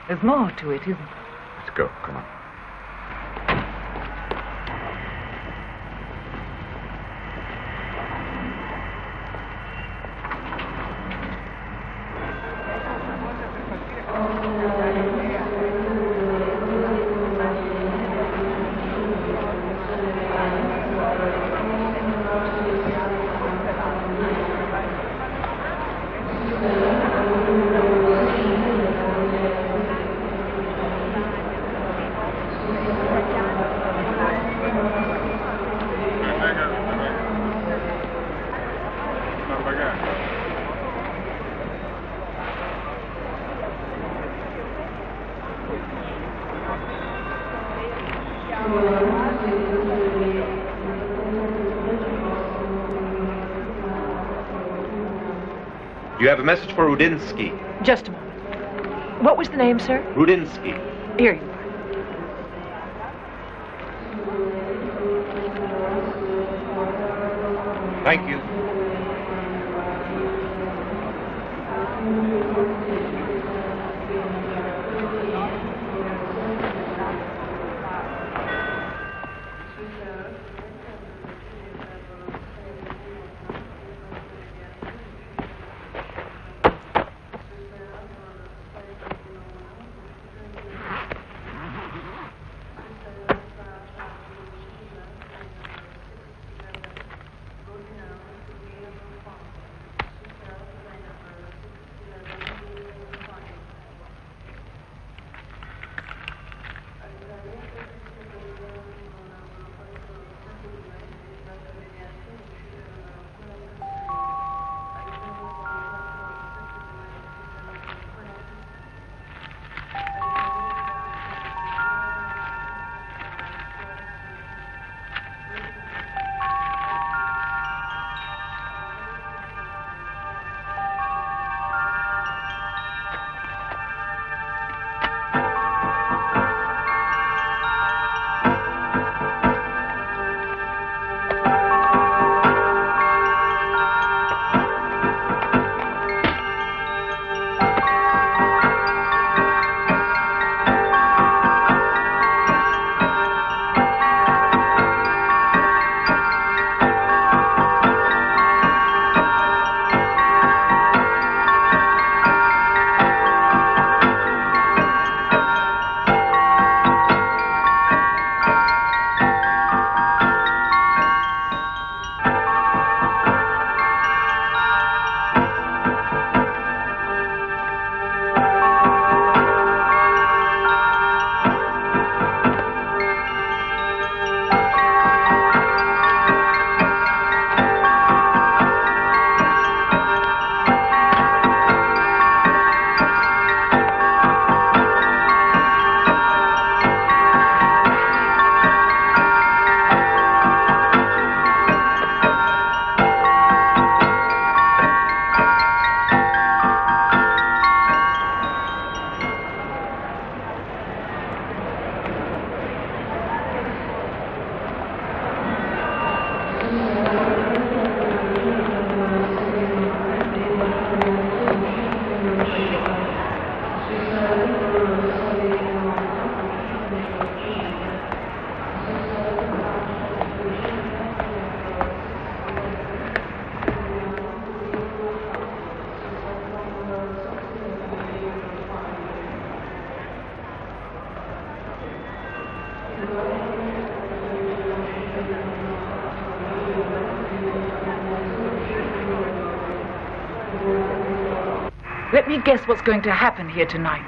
There's more to it, isn't there? Let's go. Come on. You have a message for Rudinsky. Just a moment. What was the name, sir? Rudinsky. Here you are. Thank you. Let me guess what's going to happen here tonight.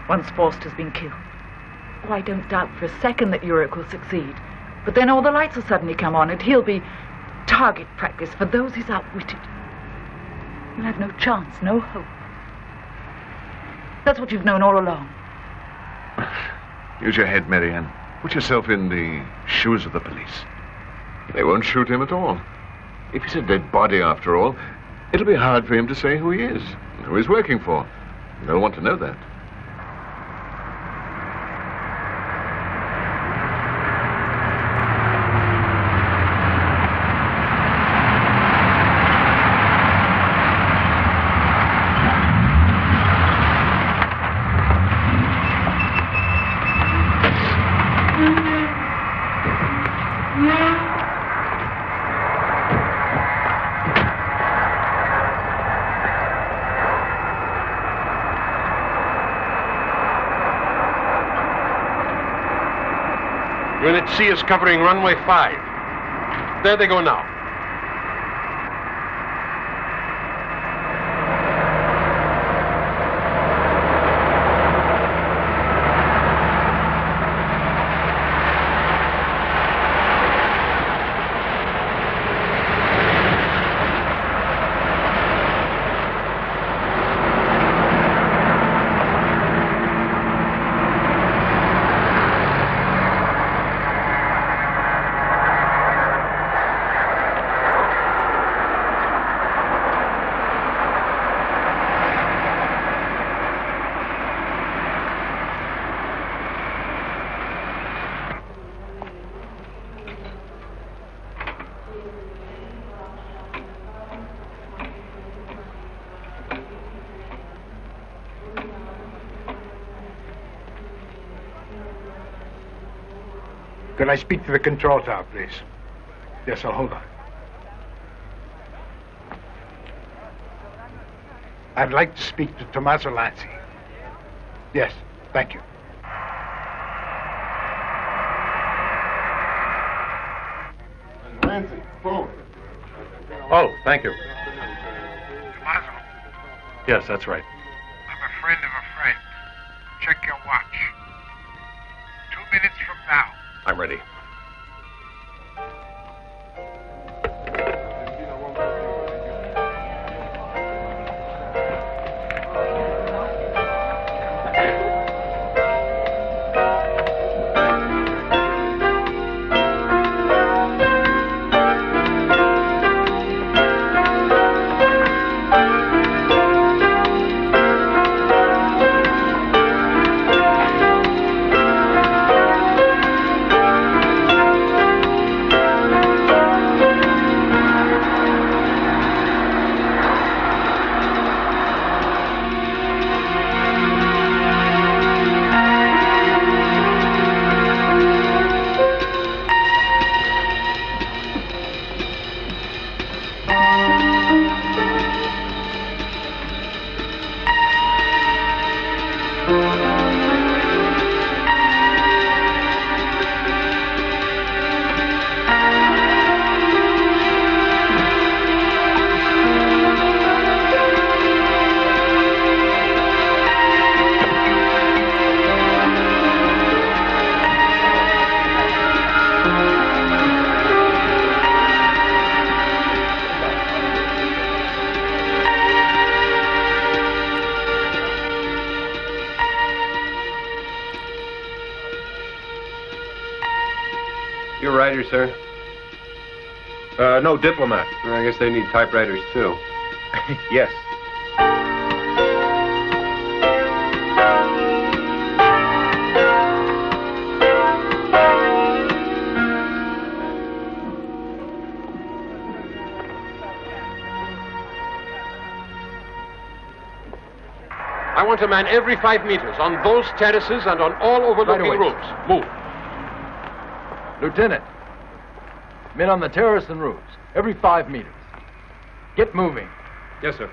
Once Faust has been killed. Oh, I don't doubt for a second that Uric will succeed. But then all the lights will suddenly come on and he'll be target practice for those he's outwitted. You'll have no chance, no hope. That's what you've known all along. Use your head, Marianne. Put yourself in the shoes of the police. They won't shoot him at all. If he's a dead body, after all, it'll be hard for him to say who he is, and who he's working for. They'll want to know that. Unit C is covering runway 5. There they go now. Could I speak to the control tower, please? Yes, sir, hold on. I'd like to speak to Tommaso Lanzi. Yes, thank you. Lanzi, phone. Oh, thank you. Tommaso, Yes, that's right. I'm a friend of a friend. Check your watch. 2 minutes from now. I'm ready. You're writer, sir? No, diplomat. I guess they need typewriters, too. Yes. I want a man every 5 meters on those terraces and on all overlooking away. rooms. Move. Lieutenant, men on the terrace and roofs, every 5 meters. Get moving. Yes, sir.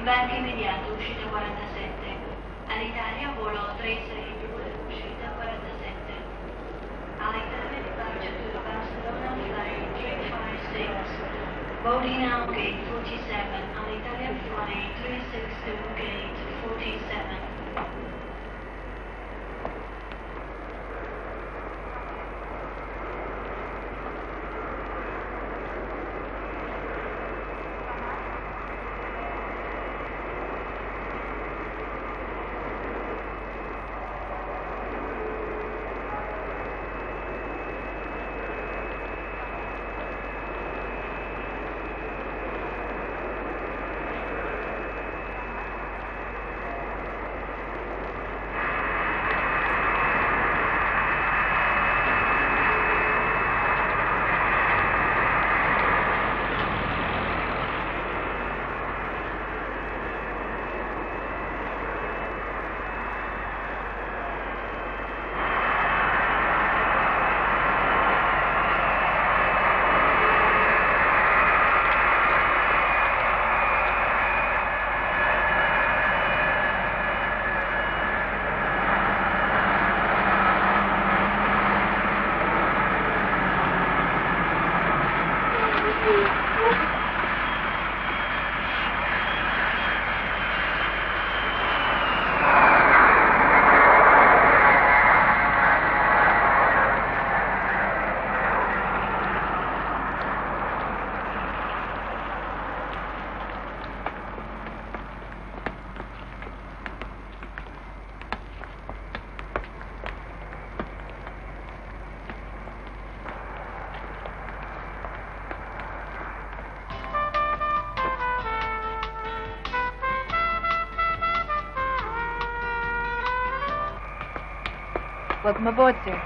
Imbarco immediato, uscita 47. All'Italia, volo 362, uscita 47. All'Italia, departure to Barcelona, flight 356. Boarding now, gate 47. All'Italia, flight 362, gate 47. Welcome aboard, sir.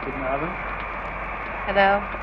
Guten Abend. Hello.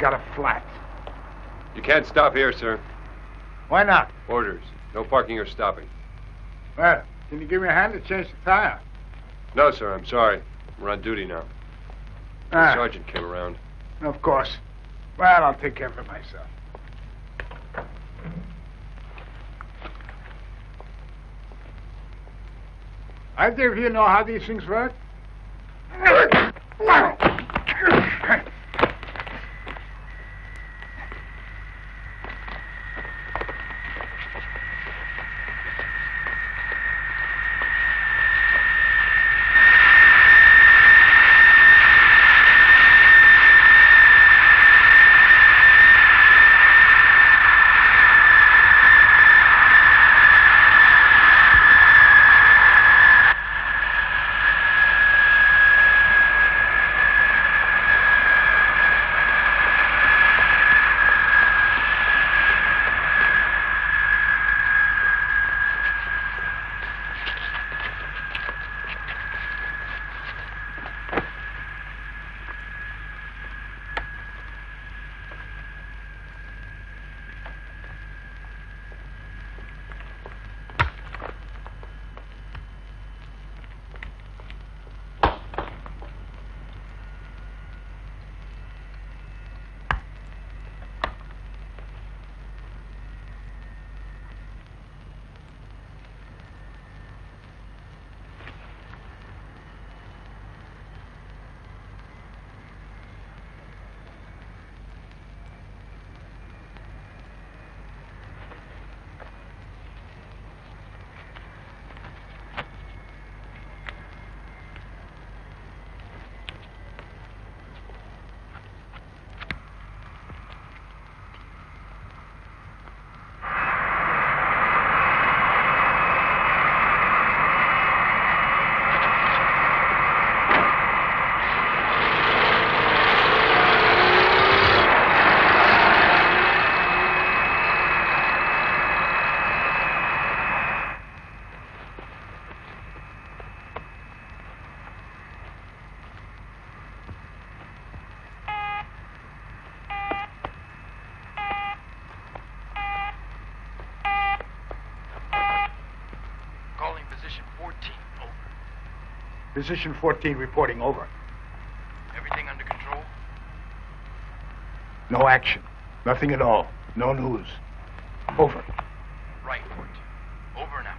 got a flat. You can't stop here, sir. Why not? Orders. No parking or stopping. Well, can you give me a hand to change the tire? No, sir, I'm sorry. We're on duty now. The Ah. sergeant came around. Of course. Well, I'll take care of it myself. Either of you know how these things work? Position 14 reporting over. Everything under control? No action. Nothing at all. No news. Over. Right, 14. Over and out.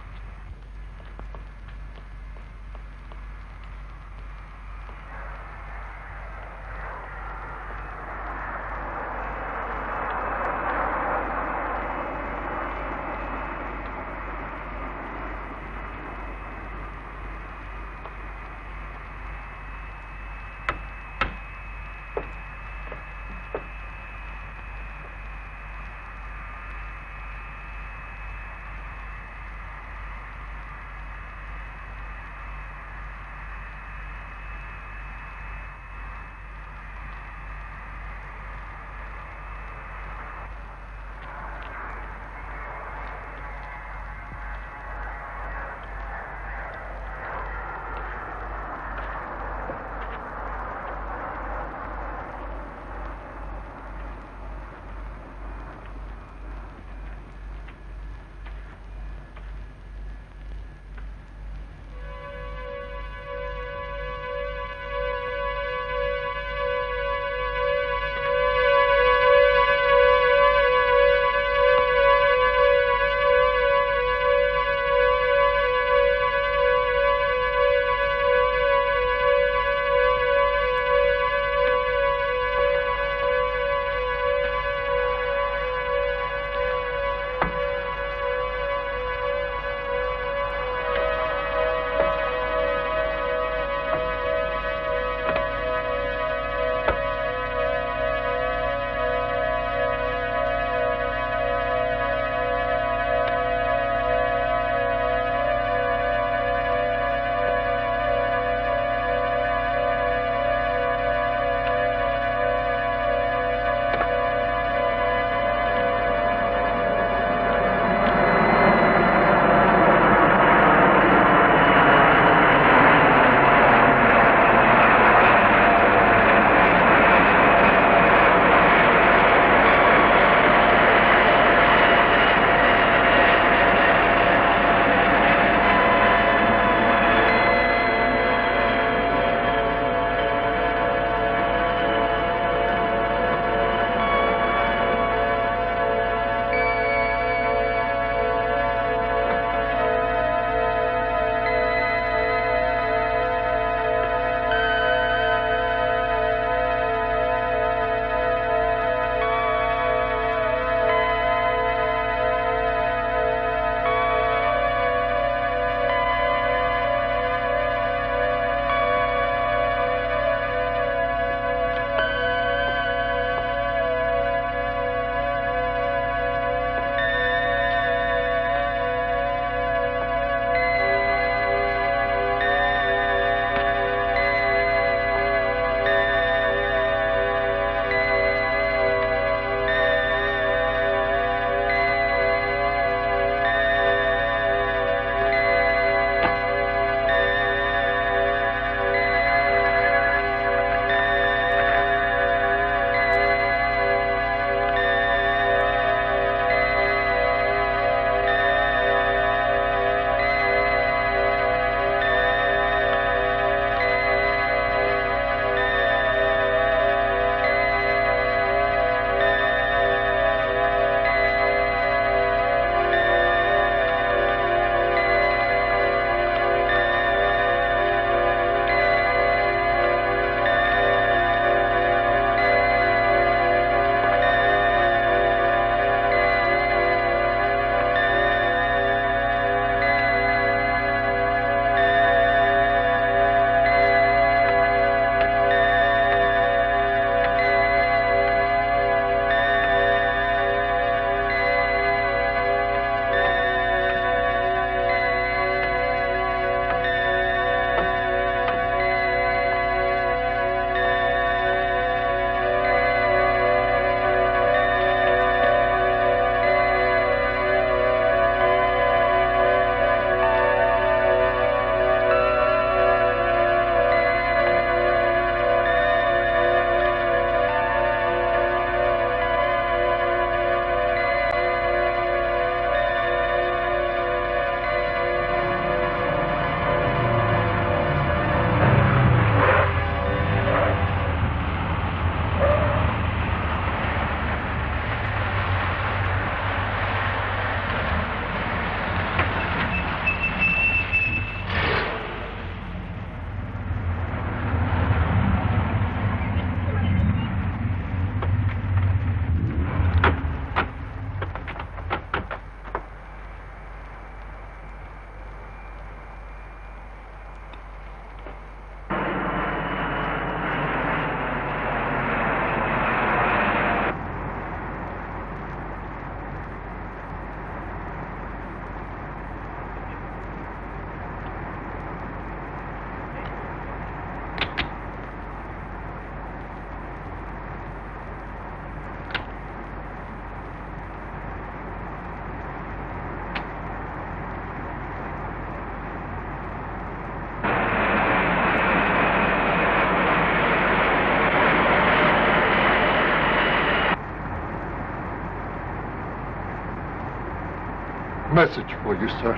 Message for you, sir.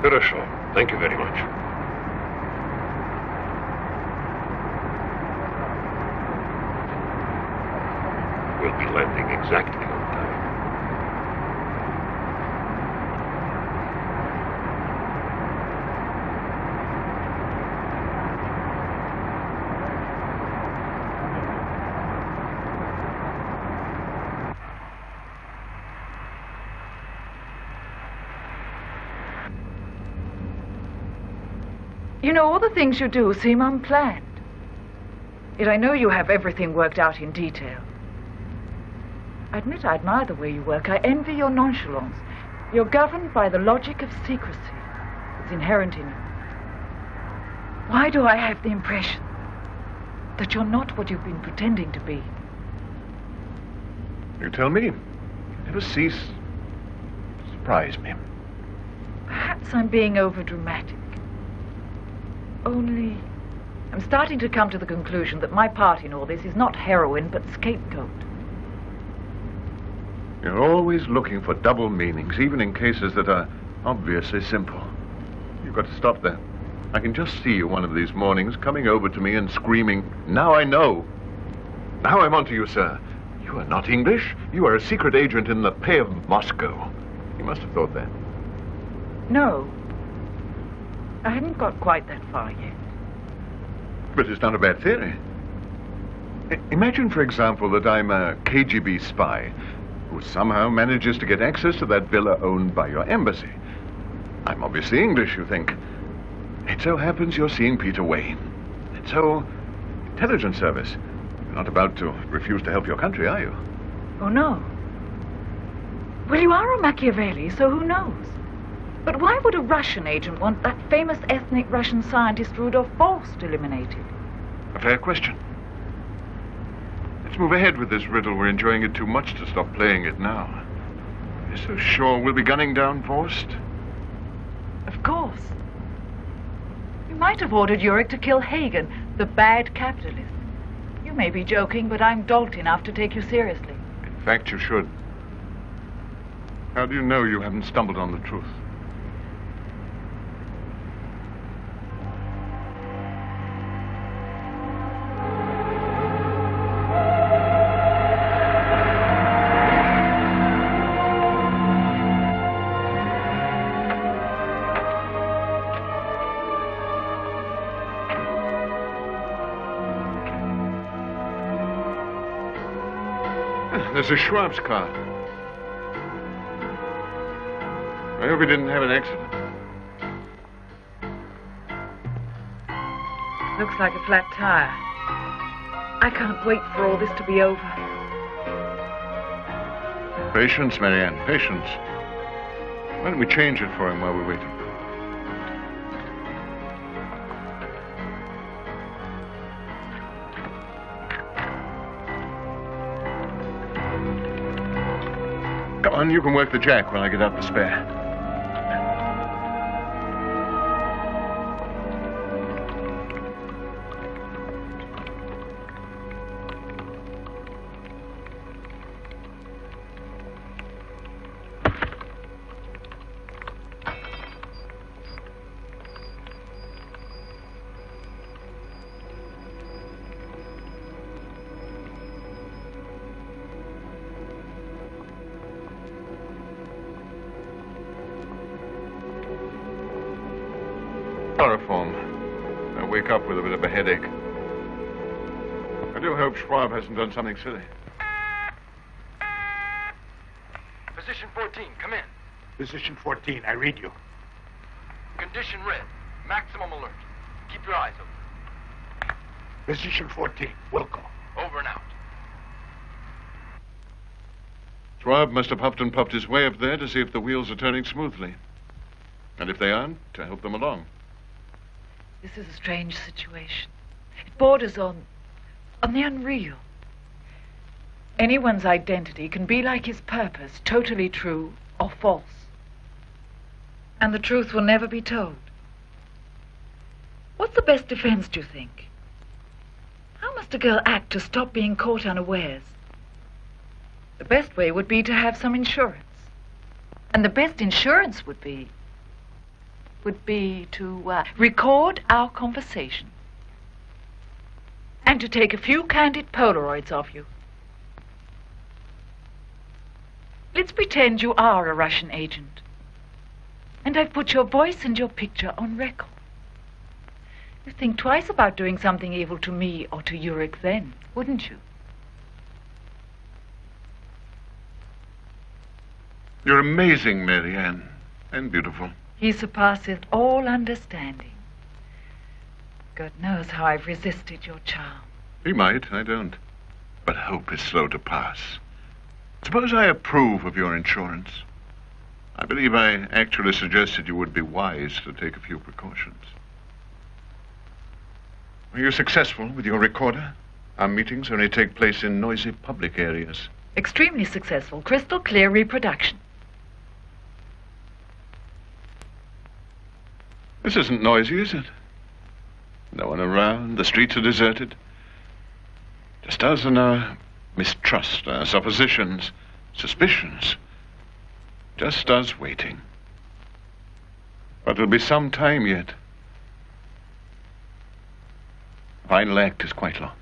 Хорошо. Thank you very much. We'll be landing exactly on time. You know, all the things you do seem unplanned. Yet I know you have everything worked out in detail. I admit I admire the way you work. I envy your nonchalance. You're governed by the logic of secrecy. It's inherent in you. Why do I have the impression that you're not what you've been pretending to be? You tell me. You never cease to surprise me. Perhaps I'm being overdramatic. Only I'm starting to come to the conclusion that my part in all this is not heroine, but scapegoat. You're always looking for double meanings, even in cases that are obviously simple. You've got to stop that. I can just see you one of these mornings coming over to me and screaming, "Now I know. Now I'm onto you, sir. You are not English. You are a secret agent in the pay of Moscow." You must have thought that. No. I hadn't got quite that far yet. But it's not a bad theory. Imagine, for example, that I'm a KGB spy who somehow manages to get access to that villa owned by your embassy. I'm obviously English, you think. It so happens you're seeing Peter Wayne. And so, intelligence service. You're not about to refuse to help your country, are you? Oh, no. Well, you are a Machiavelli, so who knows? But why would a Russian agent want that famous ethnic Russian scientist Rudolf Forst eliminated? A fair question. Let's move ahead with this riddle. We're enjoying it too much to stop playing it now. You're so sure we'll be gunning down Forst? Of course. You might have ordered Urich to kill Hagen, the bad capitalist. You may be joking, but I'm dolt enough to take you seriously. In fact, you should. How do you know you haven't stumbled on the truth? There's a Schwab's car. I hope he didn't have an accident. Looks like a flat tire. I can't wait for all this to be over. Patience, Marianne, patience. Why don't we change it for him while we're waiting? Come on, you can work the jack while I get out the spare. Chloroform. I wake up with a bit of a headache. I do hope Schwab hasn't done something silly. Position 14, come in. Position 14, I read you. Condition red. Maximum alert. Keep your eyes open. Position 14, Wilco. Over and out. Schwab must have huffed and puffed his way up there to see if the wheels are turning smoothly. And if they aren't, to help them along. This is a strange situation. It borders on the unreal. Anyone's identity can be like his purpose, totally true or false. And the truth will never be told. What's the best defense, do you think? How must a girl act to stop being caught unawares? The best way would be to have some insurance. And the best insurance would be to record our conversation. And to take a few candid Polaroids of you. Let's pretend you are a Russian agent. And I've put your voice and your picture on record. You'd think twice about doing something evil to me or to Yurik then, wouldn't you? You're amazing, Mary Ann, and beautiful. He surpasseth all understanding. God knows how I've resisted your charm. He might, I don't. But hope is slow to pass. Suppose I approve of your insurance. I believe I actually suggested you would be wise to take a few precautions. Were you successful with your recorder? Our meetings only take place in noisy public areas. Extremely successful. Crystal clear reproduction. This isn't noisy, is it? No one around. The streets are deserted. Just us and our mistrust, our suppositions, suspicions. Just us waiting. But it'll be some time yet. The final act is quite long.